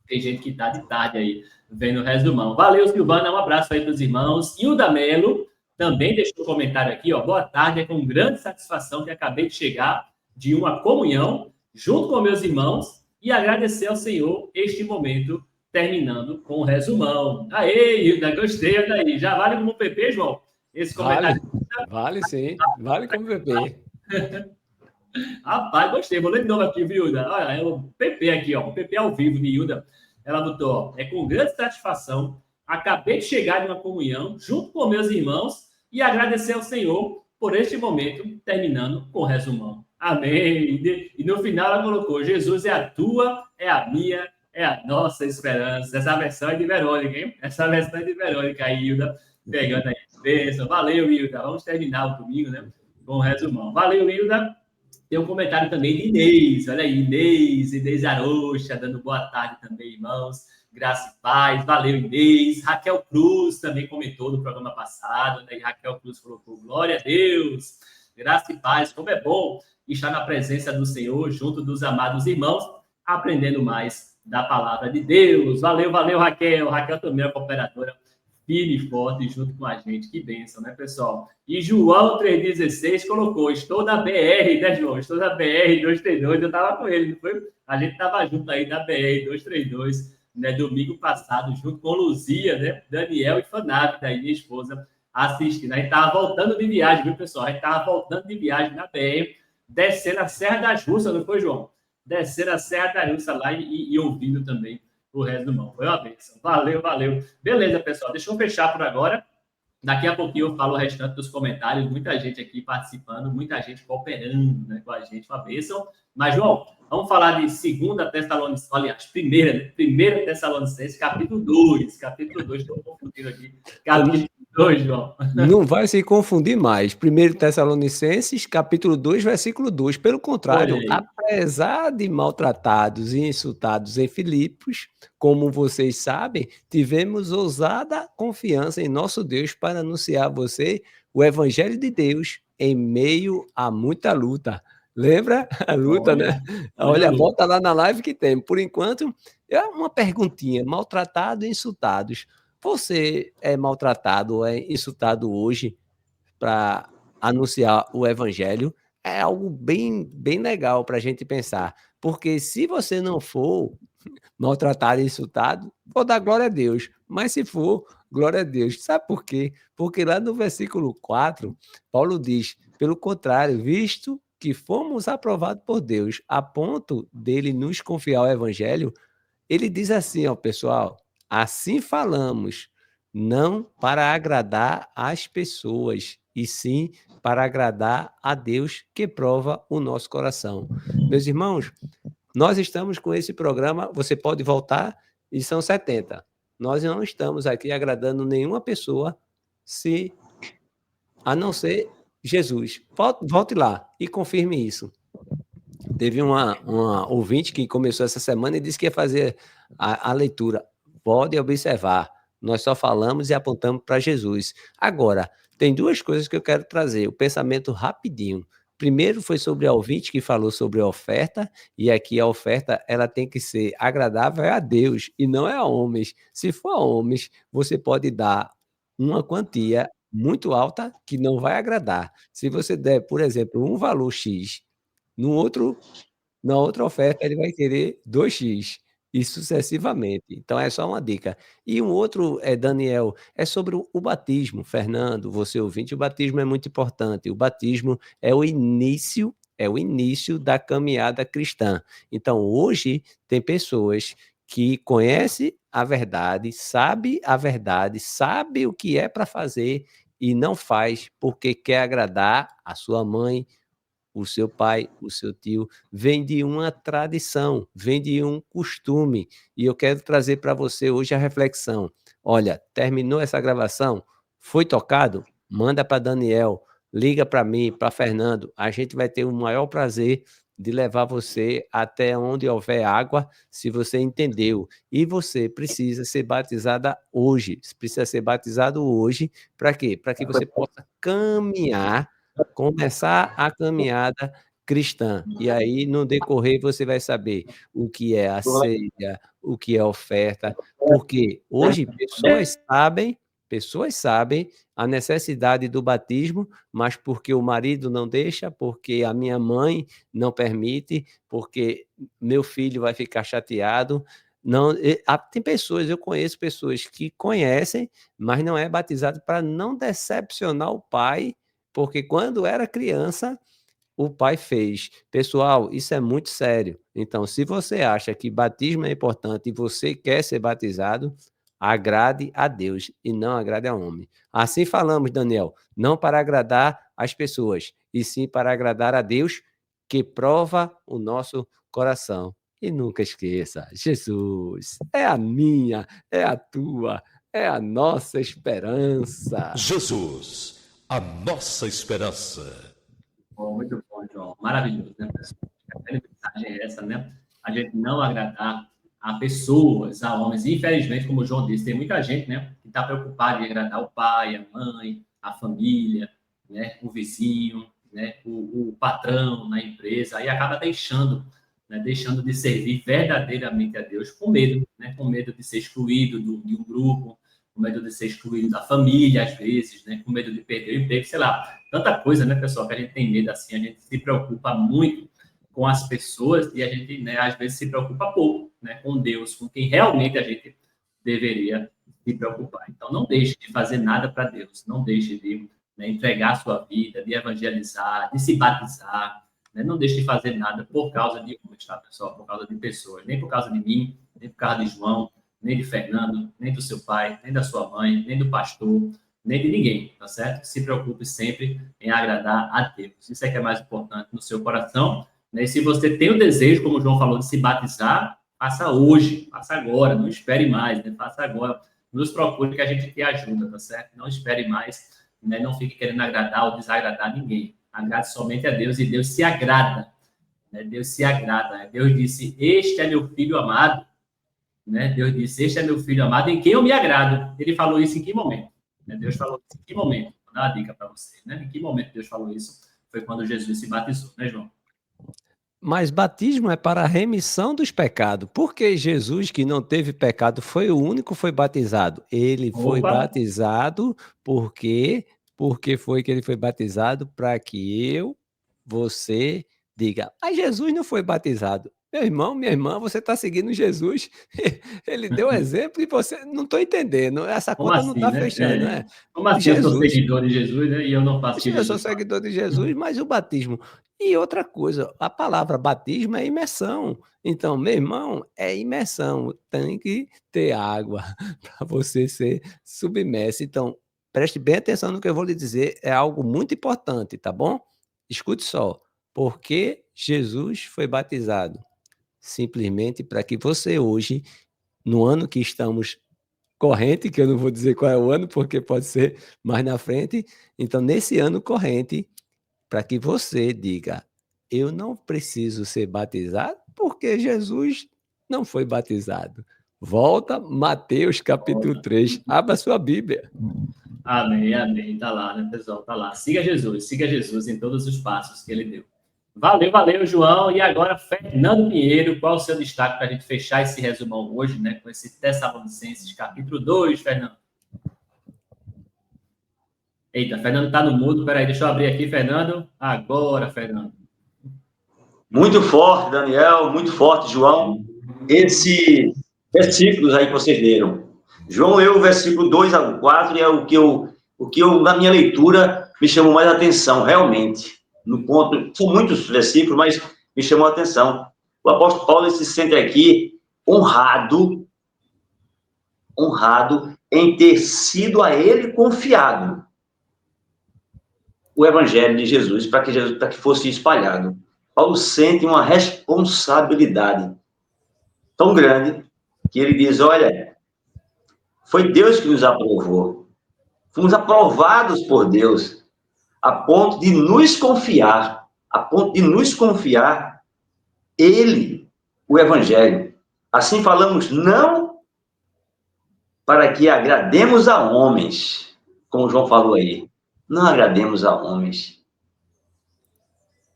tem gente que está de tarde aí, vendo o resumão. Valeu, Silvana, um abraço aí para os irmãos. Hilda Melo também deixou um comentário aqui, ó. Boa tarde, é com grande satisfação que acabei de chegar de uma comunhão junto com meus irmãos e agradecer ao Senhor este momento, terminando com o resumão. Aê, Hilda, gostei, olha aí. Já vale como PP, João? Esse comentário. Vale sim, vale como PP. Rapaz, gostei. Vou ler de novo aqui, viu, Hilda? Olha, é o PP aqui, ó. O PP ao vivo de Hilda. Ela botou, ó, é com grande satisfação, acabei de chegar de uma comunhão, junto com meus irmãos, e agradecer ao Senhor por este momento, terminando com o resumão. Amém. E no final ela colocou, Jesus é a tua, é a minha, é a nossa esperança. Essa versão é de Verônica, hein? Essa versão é de Verônica, aí, Hilda, pegando aí. Bênção. Valeu, Hilda. Vamos terminar o domingo, né? Com o resumão. Valeu, Hilda. Tem um comentário também de Inês, olha aí, Inês Arocha, dando boa tarde também, irmãos. Graça e paz, valeu, Inês. Raquel Cruz também comentou no programa passado, né? E Raquel Cruz colocou, glória a Deus, graça e paz, como é bom estar na presença do Senhor, junto dos amados irmãos, aprendendo mais da palavra de Deus. Valeu, Raquel. Raquel também é cooperadora firme e forte junto com a gente. Que bênção, né, pessoal? E João 3,16 colocou, estou na BR, né, João? Estou na BR 232, eu estava com ele, não foi? A gente estava junto aí na BR 232, né, domingo passado, junto com Luzia, né, Daniel e Fanave, daí minha esposa, assistindo. A gente estava voltando de viagem, viu, pessoal? A gente estava voltando de viagem na BR, descendo a Serra da Jussa, não foi, João? Descendo a Serra da Jussa lá e ouvindo também o resto do mão. Foi uma bênção. Valeu. Beleza, pessoal. Deixa eu fechar por agora. Daqui a pouquinho eu falo o restante dos comentários. Muita gente aqui participando, muita gente cooperando, né, com a gente. Uma bênção. Mas, João, vamos falar de 2 Tessalonicenses, aliás, primeira Tessalonicenses, capítulo 2. Capítulo 2, estou confundindo aqui. Capítulo 2, João. Não vai se confundir mais. 1 Tessalonicenses, capítulo 2, versículo 2. Pelo contrário, apesar de maltratados e insultados em Filipos, como vocês sabem, tivemos ousada confiança em nosso Deus para anunciar a você o evangelho de Deus em meio a muita luta. Lembra a luta, né? Olha, volta lá na live que tem. Por enquanto, é uma perguntinha. Maltratados e insultados. Você é maltratado ou é insultado hoje para anunciar o evangelho? É algo bem legal para a gente pensar. Porque se você não for maltratado e insultado, vou dar glória a Deus. Mas se for, glória a Deus. Sabe por quê? Porque lá no versículo 4, Paulo diz, pelo contrário, visto que fomos aprovados por Deus a ponto dele nos confiar o evangelho, ele diz assim, ó, pessoal, assim falamos, não para agradar as pessoas, e sim para agradar a Deus que prova o nosso coração. Meus irmãos, nós estamos com esse programa, você pode voltar, e são 70. Nós não estamos aqui agradando nenhuma pessoa, a não ser Jesus. Volte lá e confirme isso. Teve uma ouvinte que começou essa semana e disse que ia fazer a leitura. Pode observar, nós só falamos e apontamos para Jesus. Agora, tem 2 coisas que eu quero trazer, o pensamento rapidinho. Primeiro foi sobre a ouvinte que falou sobre a oferta, e aqui a oferta ela tem que ser agradável a Deus e não é a homens. Se for a homens, você pode dar uma quantia muito alta que não vai agradar. Se você der, por exemplo, um valor X, na outra oferta ele vai querer 2x e sucessivamente. Então é só uma dica. E um outro, Daniel, é sobre o batismo. Fernando, você ouvinte, o batismo é muito importante. O batismo é o início da caminhada cristã. Então hoje tem pessoas que conhecem a verdade, sabe o que é para fazer e não faz porque quer agradar a sua mãe, o seu pai, o seu tio, vem de uma tradição, vem de um costume. E eu quero trazer para você hoje a reflexão. Olha, terminou essa gravação? Foi tocado? Manda para Daniel, liga para mim, para Fernando. A gente vai ter o maior prazer de levar você até onde houver água, se você entendeu. E você precisa ser batizada hoje. Precisa ser batizado hoje. Para quê? Para que você possa começar a caminhada cristã. E aí, no decorrer, você vai saber o que é a ceia, o que é a oferta, porque hoje pessoas sabem a necessidade do batismo, mas porque o marido não deixa, porque a minha mãe não permite, porque meu filho vai ficar chateado. Não, tem pessoas, eu conheço pessoas que conhecem, mas não é batizado para não decepcionar o pai, porque quando era criança, o pai fez. Pessoal, isso é muito sério. Então, se você acha que batismo é importante e você quer ser batizado, agrade a Deus e não agrade a homem. Assim falamos, Daniel, não para agradar as pessoas, e sim para agradar a Deus, que prova o nosso coração. E nunca esqueça, Jesus é a minha, é a tua, é a nossa esperança. Jesus, a nossa esperança. Muito bom. bom, João. Maravilhoso, né, pessoal? A grande mensagem é essa, né? A gente não agradar a pessoas, a homens. Infelizmente, como o João disse, tem muita gente, né, que está preocupada em agradar o pai, a mãe, a família, né, o vizinho, né, o patrão na empresa, aí acaba deixando, né, deixando de servir verdadeiramente a Deus com medo, né, com medo de ser excluído de um grupo, com medo de ser excluído da família, às vezes, né, com medo de perder o emprego, sei lá, tanta coisa, né, pessoal, que a gente tem medo assim, a gente se preocupa muito com as pessoas e a gente, né, às vezes se preocupa pouco, né, com Deus, com quem realmente a gente deveria se preocupar. Então, não deixe de fazer nada para Deus, não deixe de, né, entregar a sua vida, de evangelizar, de se batizar, né, não deixe de fazer nada por causa de homens, tá, pessoal? Por causa de pessoas, nem por causa de mim, nem por causa de João, nem de Fernando, nem do seu pai, nem da sua mãe, nem do pastor, nem de ninguém, tá certo? Se preocupe sempre em agradar a Deus. Isso é que é mais importante no seu coração, né? E se você tem o desejo, como o João falou, de se batizar, faça hoje, faça agora, não espere mais, né? Faça agora. Nos procure que a gente te ajuda, tá certo? Não espere mais, né? Não fique querendo agradar ou desagradar ninguém. Agrade somente a Deus e Deus se agrada, né? Deus se agrada. Deus disse, este é meu filho amado, né? Deus disse, este é meu filho amado em quem eu me agrado. Ele falou isso em que momento? Né? Deus falou isso em que momento? Vou dar uma dica para você, né? Em que momento Deus falou isso? Foi quando Jesus se batizou, né, João? Mas batismo é para a remissão dos pecados. Porque Jesus, que não teve pecado, foi o único que foi batizado. Ele foi Opa! batizado porque foi que ele foi batizado para que você diga, mas Jesus não foi batizado. Meu irmão, minha irmã, você está seguindo Jesus. Ele deu exemplo e você não estou entendendo. Essa Como conta não assim, está né? fechando, né? Como assim eu sou Jesus. seguidor de Jesus, né? E eu não faço o que Eu sou Jesus faz? seguidor de Jesus, mas o batismo. E outra coisa, a palavra batismo é imersão. Então, meu irmão, é imersão. Tem que ter água para você ser submerso. Então, preste bem atenção no que eu vou lhe dizer. É algo muito importante, tá bom? Escute só. Por que Jesus foi batizado? Simplesmente para que você hoje, no ano que estamos corrente, que eu não vou dizer qual é o ano, porque pode ser mais na frente. Então, nesse ano corrente, para que você diga, eu não preciso ser batizado, porque Jesus não foi batizado. Volta, Mateus capítulo 3. Abra sua Bíblia. Amém, amém. Tá lá, né, pessoal? Tá lá. Siga Jesus em todos os passos que ele deu. Valeu, valeu, João. E agora, Fernando Pinheiro, qual o seu destaque para a gente fechar esse resumão hoje, né? Com esse Tessalonicenses, capítulo 2, Fernando. Eita, Fernando tá no mudo. Peraí, deixa eu abrir aqui, Fernando. Agora, Fernando. Muito forte, Daniel, muito forte, João. Esses versículos aí que vocês leram. João leu o versículo 2 ao 4 e é o que eu, na minha leitura, me chamou mais atenção, realmente. No ponto, são muitos versículos, mas me chamou a atenção. O apóstolo Paulo se sente aqui honrado em ter sido a ele confiado o evangelho de Jesus para que fosse espalhado. Paulo sente uma responsabilidade tão grande que ele diz, olha, foi Deus que nos aprovou. Fomos aprovados por Deus a ponto de nos confiar ele, o evangelho. Assim falamos não para que agrademos a homens, como João falou aí. Não agrademos a homens.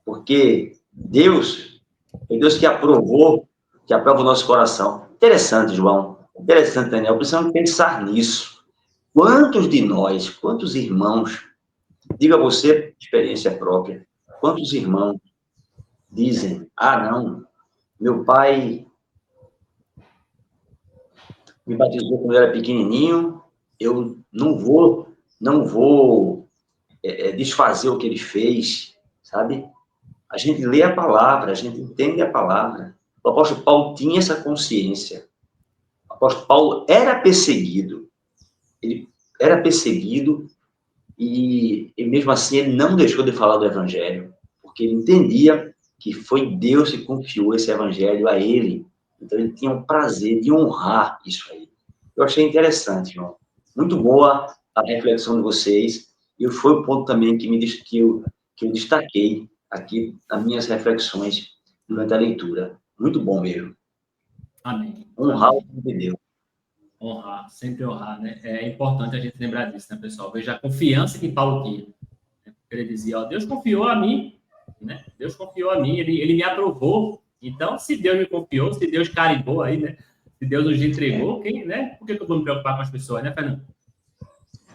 Porque Deus, é Deus que aprova o nosso coração. Interessante, João. Interessante, Daniel. Precisamos pensar nisso. Quantos de nós, quantos irmãos, diga você, experiência própria, quantos irmãos dizem, não, meu pai me batizou quando eu era pequenininho, eu não vou desfazer o que ele fez, sabe? A gente lê a palavra, a gente entende a palavra. O apóstolo Paulo tinha essa consciência. O apóstolo Paulo era perseguido. Ele era perseguido e mesmo assim ele não deixou de falar do evangelho, porque ele entendia que foi Deus que confiou esse evangelho a ele. Então ele tinha o prazer de honrar isso aí. Eu achei interessante, irmão. Muito boa a reflexão de vocês. E foi o ponto também que eu destaquei aqui as minhas reflexões durante a leitura. Muito bom mesmo. Amém. Honrar o nome de Deus. Honrar, sempre honrar, né? É importante a gente lembrar disso, né, pessoal? Veja a confiança que Paulo tinha. Ele dizia, ó, Deus confiou a mim, né? Deus confiou a mim, ele me aprovou. Então, se Deus me confiou, se Deus carimbou aí, né? Se Deus nos entregou, quem, né? Por que eu vou me preocupar com as pessoas, né, Fernando?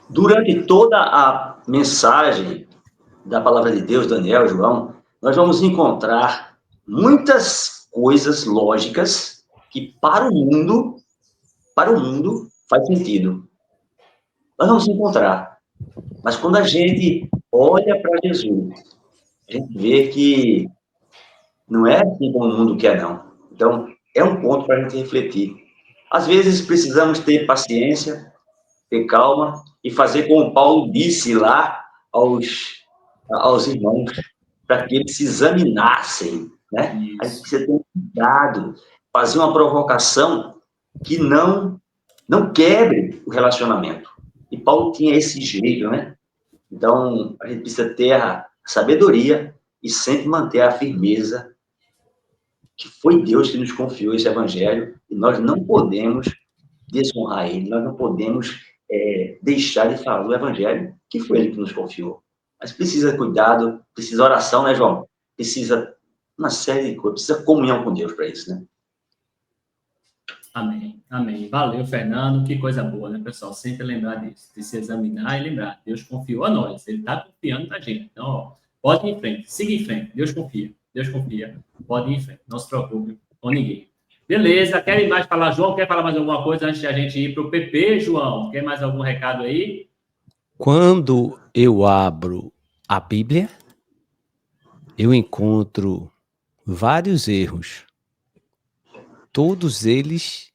Durante toda a mensagem da palavra de Deus, Daniel, João, nós vamos encontrar muitas coisas lógicas que para o mundo faz sentido. Nós vamos encontrar. Mas quando a gente olha para Jesus, a gente vê que não é assim como o mundo quer, não. Então, é um ponto para a gente refletir. Às vezes, precisamos ter paciência, ter calma e fazer como Paulo disse lá aos irmãos, para que eles se examinassem, né? A gente precisa ter um cuidado, fazer uma provocação que não quebre o relacionamento. E Paulo tinha esse jeito, né? Então, a gente precisa ter a sabedoria e sempre manter a firmeza que foi Deus que nos confiou esse evangelho e nós não podemos desonrar ele, nós não podemos deixar de falar do evangelho que foi ele que nos confiou. Mas precisa cuidado, precisa oração, né, João? Precisa uma série de coisas, precisa comunhão com Deus para isso, né? Amém, amém. Valeu, Fernando. Que coisa boa, né, pessoal? Sempre lembrar disso, de se examinar e lembrar. Deus confiou a nós, ele está confiando na gente. Então, ó, pode ir em frente, siga em frente. Deus confia, pode ir em frente. Não se preocupe com ninguém. Beleza, querem mais falar, João? Quer falar mais alguma coisa antes de a gente ir para o PP, João? Quer mais algum recado aí? Quando eu abro a Bíblia, eu encontro vários erros, todos eles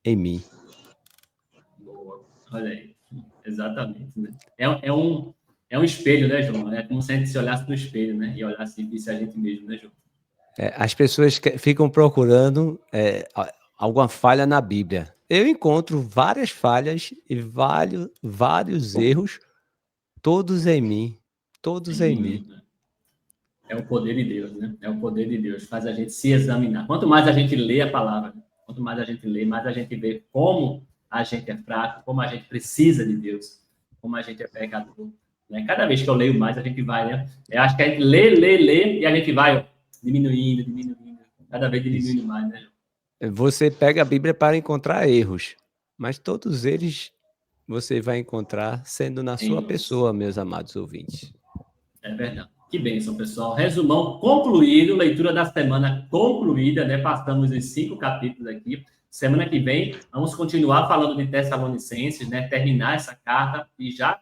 em mim. Boa. Olha aí, exatamente. Né? É um espelho, né, João? É como se a gente se olhasse no espelho, né? E olhasse e visse a gente mesmo, né, João? As pessoas ficam procurando alguma falha na Bíblia. Eu encontro várias falhas e vários erros, todos em mim. Todos em mim. É o poder de Deus, né? É o poder de Deus. Faz a gente se examinar. Quanto mais a gente lê a palavra, quanto mais a gente lê, mais a gente vê como a gente é fraco, como a gente precisa de Deus, como a gente é pecador. Né? Cada vez que eu leio mais, a gente vai, né? Eu acho que a gente lê, e a gente vai diminuindo. Cada vez diminuindo mais, né? Você pega a Bíblia para encontrar erros, mas todos eles você vai encontrar sendo na sua pessoa, meus amados ouvintes. É verdade. Que bênção, pessoal. Resumão concluído, leitura da semana concluída, né? Passamos os 5 capítulos aqui. Semana que vem, vamos continuar falando de Tessalonicenses, né? Terminar essa carta e já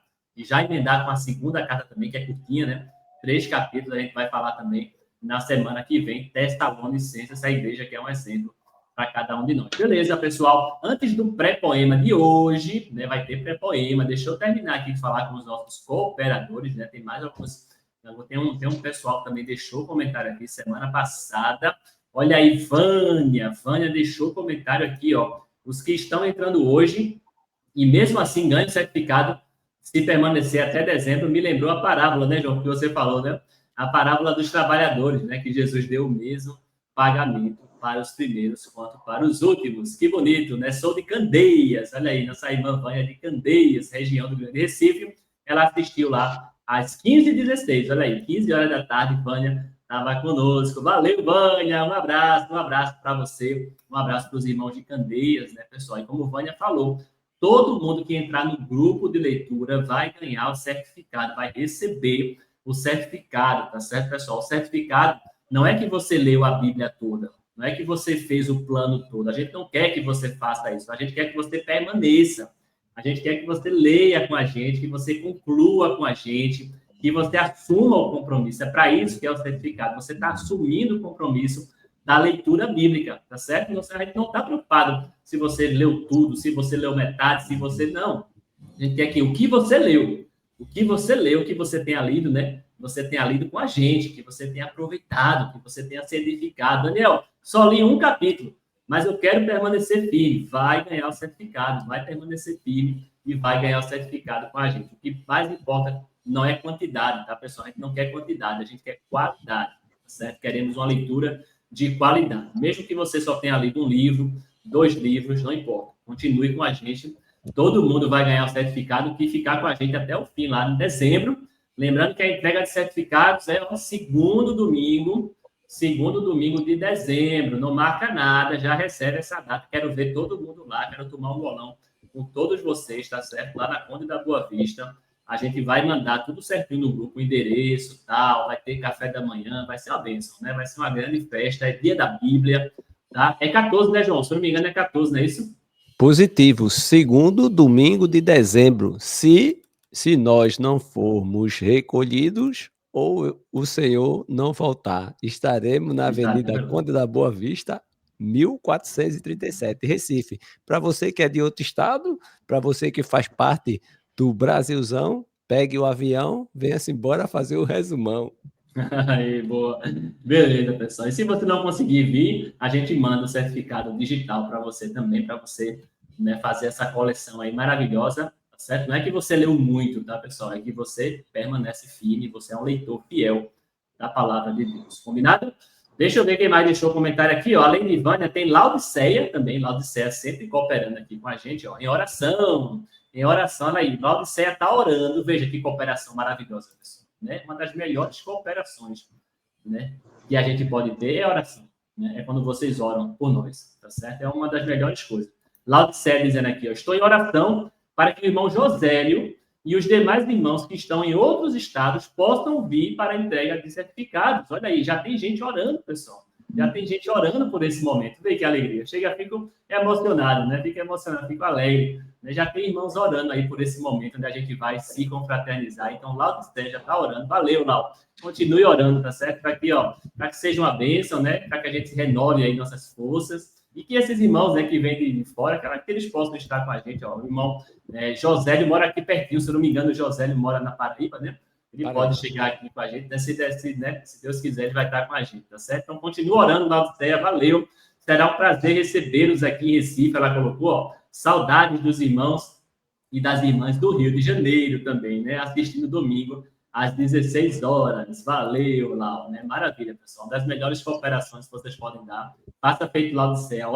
emendar com a segunda carta também, que é curtinha, né? 3 capítulos a gente vai falar também na semana que vem. Tessalonicenses, essa igreja que é um exemplo para cada um de nós. Beleza, pessoal? Antes do pré-poema de hoje, né? Vai ter pré-poema. Deixa eu terminar aqui de falar com os nossos cooperadores, né? Tem mais alguns... Tem um pessoal que também deixou comentário aqui semana passada. Olha aí, Vânia deixou comentário aqui, ó. Os que estão entrando hoje e mesmo assim ganham certificado se permanecer até dezembro. Me lembrou a parábola, né, João, que você falou, né? A parábola dos trabalhadores, né? Que Jesus deu o mesmo pagamento para os primeiros quanto para os últimos. Que bonito, né? Sou de Candeias. Olha aí, nossa irmã Vânia de Candeias, região do Grande Recife. Ela assistiu lá às 15h16, olha aí, 15 horas da tarde, Vânia estava conosco. Valeu, Vânia, um abraço para você, um abraço para os irmãos de Candeias, né, pessoal? E como Vânia falou, todo mundo que entrar no grupo de leitura vai ganhar o certificado, vai receber o certificado, tá certo, pessoal? O certificado não é que você leu a Bíblia toda, não é que você fez o plano todo, a gente não quer que você faça isso, a gente quer que você permaneça. A gente quer que você leia com a gente, que você conclua com a gente, que você assuma o compromisso. É para isso que é o certificado. Você está assumindo o compromisso da leitura bíblica, tá certo? A gente não está preocupado se você leu tudo, se você leu metade, se você... Não. A gente quer que o que você leu, o que você tenha lido, né? Você tenha lido com a gente, que você tenha aproveitado, que você tenha se edificado. Daniel, só li um capítulo, mas eu quero permanecer firme. Vai ganhar o certificado, vai permanecer firme e vai ganhar o certificado com a gente. O que mais importa não é quantidade, tá, pessoal? A gente não quer quantidade, a gente quer qualidade, tá certo? Queremos uma leitura de qualidade. Mesmo que você só tenha lido um livro, 2 livros, não importa. Continue com a gente. Todo mundo vai ganhar o certificado que ficar com a gente até o fim, lá em dezembro. Lembrando que a entrega de certificados é o segundo domingo de dezembro. Não marca nada, já recebe essa data. Quero ver todo mundo lá, quero tomar um bolão com todos vocês, tá certo? Lá na Conde da Boa Vista. A gente vai mandar tudo certinho no grupo, o endereço, tal, vai ter café da manhã, vai ser uma bênção, né? Vai ser uma grande festa, é dia da Bíblia, tá? É 14, né, João? Se eu não me engano, é 14, não é isso? Positivo, segundo domingo de dezembro. Se nós não formos recolhidos ou o Senhor não voltar, estaremos na Avenida Conde da Boa Vista, 1437, Recife. Para você que é de outro estado, para você que faz parte do Brasilzão, pegue o avião, venha-se embora fazer o resumão. Aí, boa. Beleza, pessoal. E se você não conseguir vir, a gente manda o certificado digital para você também, para você, né, fazer essa coleção aí maravilhosa, tá certo? Não é que você leu muito, tá, pessoal? É que você permanece firme, você é um leitor fiel da palavra de Deus. Combinado? Deixa eu ver quem mais deixou comentário aqui, ó. Além de Vânia, tem Laodiceia também. Laodiceia sempre cooperando aqui com a gente, ó, em oração. Em oração, olha aí. Laodiceia está orando. Veja que cooperação maravilhosa, pessoal. Né? Uma das melhores cooperações, né, que a gente pode ter é oração. Né? É quando vocês oram por nós, tá certo? É uma das melhores coisas. Laodiceia dizendo aqui, ó, estou em oração para que o irmão Josélio e os demais irmãos que estão em outros estados possam vir para a entrega de certificados. Olha aí, já tem gente orando, pessoal. Já tem gente orando por esse momento. Vê que alegria. Chega, fico emocionado, né? Fico emocionado, fico alegre. Né? Já tem irmãos orando aí por esse momento onde a gente vai se confraternizar. Então, Laodiceia já está orando. Valeu, Lau. Continue orando, tá certo? Para que, ó, para que seja uma bênção, né? Para que a gente renove aí nossas forças. E que esses irmãos, né, que vêm de fora, cara, que eles possam estar com a gente, ó. O irmão Josélio mora aqui pertinho, se eu não me engano, o Josélio mora na Paraíba, né? Ele pode chegar aqui com a gente, né? Se Deus quiser, ele vai estar com a gente, tá certo? Então, continua orando, Laodiceia, valeu. Será um prazer recebê-los aqui em Recife. Ela colocou, ó, saudades dos irmãos e das irmãs do Rio de Janeiro também, né? Assistindo domingo às 16 horas. Valeu, Lau, né? Maravilha, pessoal. Uma das melhores cooperações que vocês podem dar. Faça feito, Laodiceia.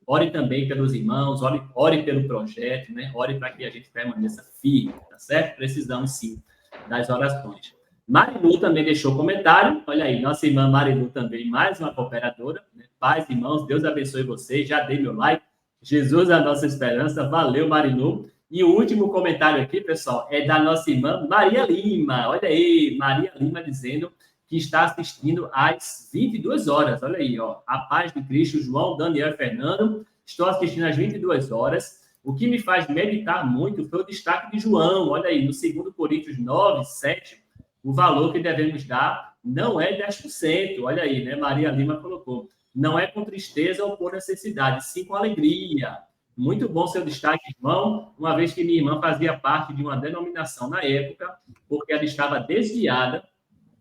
Ore também pelos irmãos, ore pelo projeto, né? Ore para que a gente permaneça firme, tá certo? Precisamos, sim, das orações. Marilu também deixou comentário. Olha aí, nossa irmã Marilu também, mais uma cooperadora. Né? Paz, irmãos, Deus abençoe vocês. Já dei meu like. Jesus é a nossa esperança. Valeu, Marilu. E o último comentário aqui, pessoal, é da nossa irmã Maria Lima. Olha aí, Maria Lima dizendo que está assistindo às 22 horas. Olha aí, ó. A paz de Cristo, João, Daniel e Fernando. Estou assistindo às 22 horas. O que me faz meditar muito foi o destaque de João. Olha aí, no 2 Coríntios 9, 7, o valor que devemos dar não é 10%. Olha aí, né? Maria Lima colocou. Não é com tristeza ou por necessidade, sim com alegria. Muito bom seu destaque, irmão, uma vez que minha irmã fazia parte de uma denominação na época, porque ela estava desviada.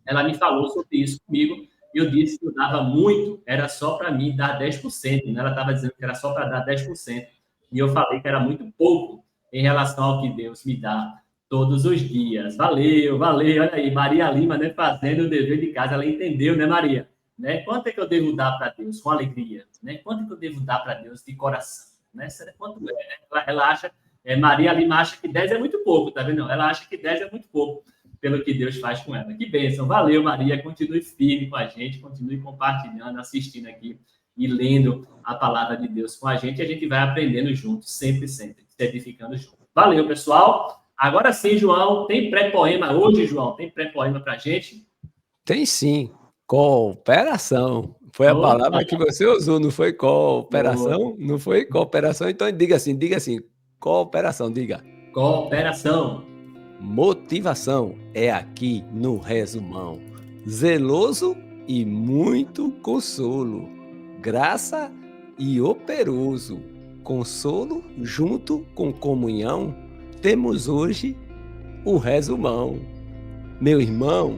Ela me falou sobre isso comigo, e eu disse que eu dava muito, era só para mim dar 10%. Né? Ela estava dizendo que era só para dar 10%. E eu falei que era muito pouco em relação ao que Deus me dá todos os dias. Valeu, valeu. Olha aí, Maria Lima, né, fazendo o dever de casa. Ela entendeu, né, Maria? Né? Quanto é que eu devo dar para Deus com alegria? Né? Quanto é que eu devo dar para Deus de coração? Né? Quanto é? Ela acha, Maria Lima acha que 10 é muito pouco, tá vendo? Ela acha que 10 é muito pouco pelo que Deus faz com ela. Que bênção. Valeu, Maria. Continue firme com a gente, continue compartilhando, assistindo aqui e lendo a palavra de Deus com a gente vai aprendendo junto, sempre, se edificando junto. Valeu, pessoal. Agora sim, João, tem pré-poema hoje, João? Tem pré-poema para a gente? Tem sim. Cooperação. Foi a palavra que você usou, não foi cooperação? Não foi cooperação? Então diga assim, cooperação, diga. Cooperação. Motivação é aqui no resumão. Zeloso e muito consolo. Graça e operoso. Consolo junto com comunhão. Temos hoje o resumão. Meu irmão,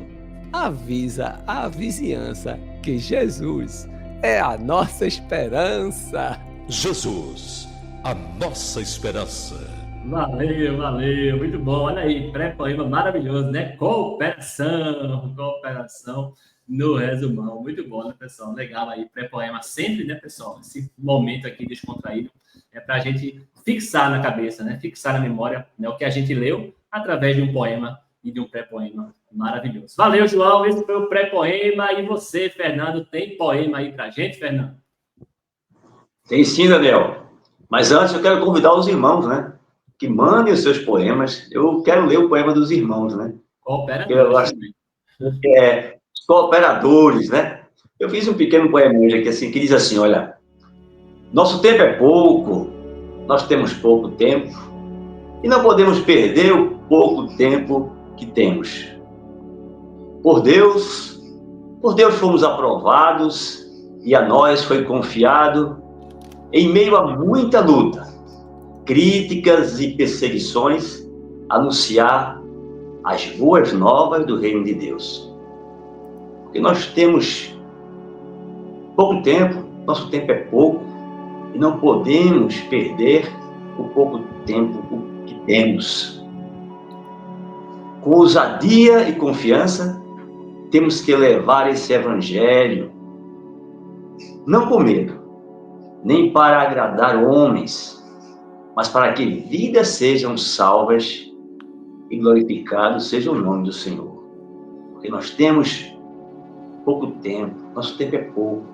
avisa a vizinhança que Jesus é a nossa esperança. Jesus, a nossa esperança. Valeu, muito bom. Olha aí, pré-poema maravilhoso, né? Cooperação no resumão. Muito bom, né, pessoal? Legal aí, pré-poema sempre, né, pessoal? Esse momento aqui descontraído é para a gente fixar na cabeça, né? Fixar na memória, né, o que a gente leu através de um poema e de um pré-poema maravilhoso. Valeu, João. Esse foi o pré-poema. E você, Fernando, tem poema aí para a gente, Fernando? Tem sim, Daniel. Mas antes eu quero convidar os irmãos, né? Que mandem os seus poemas. Eu quero ler o poema dos irmãos, né? Eu acho que é os cooperadores, né? Eu fiz um pequeno poema hoje aqui, assim, que diz assim, olha, nosso tempo é pouco, nós temos pouco tempo, e não podemos perder o pouco tempo que temos. Por Deus fomos aprovados, e a nós foi confiado, em meio a muita luta, críticas e perseguições, anunciar as boas novas do reino de Deus. Porque nós temos pouco tempo, nosso tempo é pouco, e não podemos perder o pouco tempo que temos. Com ousadia e confiança, temos que levar esse evangelho, não com medo, nem para agradar homens, mas para que vidas sejam salvas e glorificado seja o nome do Senhor. Porque nós temos pouco tempo, nosso tempo é pouco,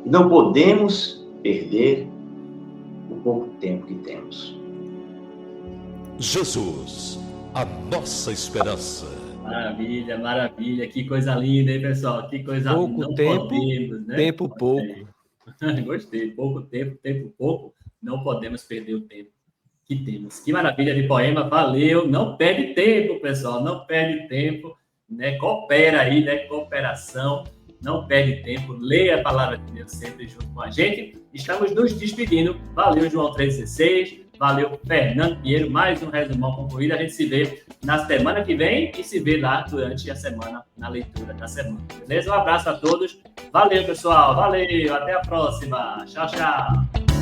e não podemos perder o pouco tempo que temos. Jesus, a nossa esperança. Maravilha, que coisa linda, hein, pessoal? Que coisa Pouco não tempo, podemos, né? tempo pouco. Gostei, pouco tempo, tempo pouco, não podemos perder o tempo que temos. Que maravilha de poema, valeu, não perde tempo, pessoal, não perde tempo, né? Coopera aí, né? Cooperação, não perde tempo, leia a palavra de Deus sempre junto com a gente. Estamos nos despedindo, valeu, João 3,16, valeu, Fernando Pinheiro, mais um resumão concluído, a gente se vê na semana que vem e se vê lá durante a semana, na leitura da semana, beleza? Um abraço a todos, valeu, pessoal, valeu, até a próxima, tchau, tchau.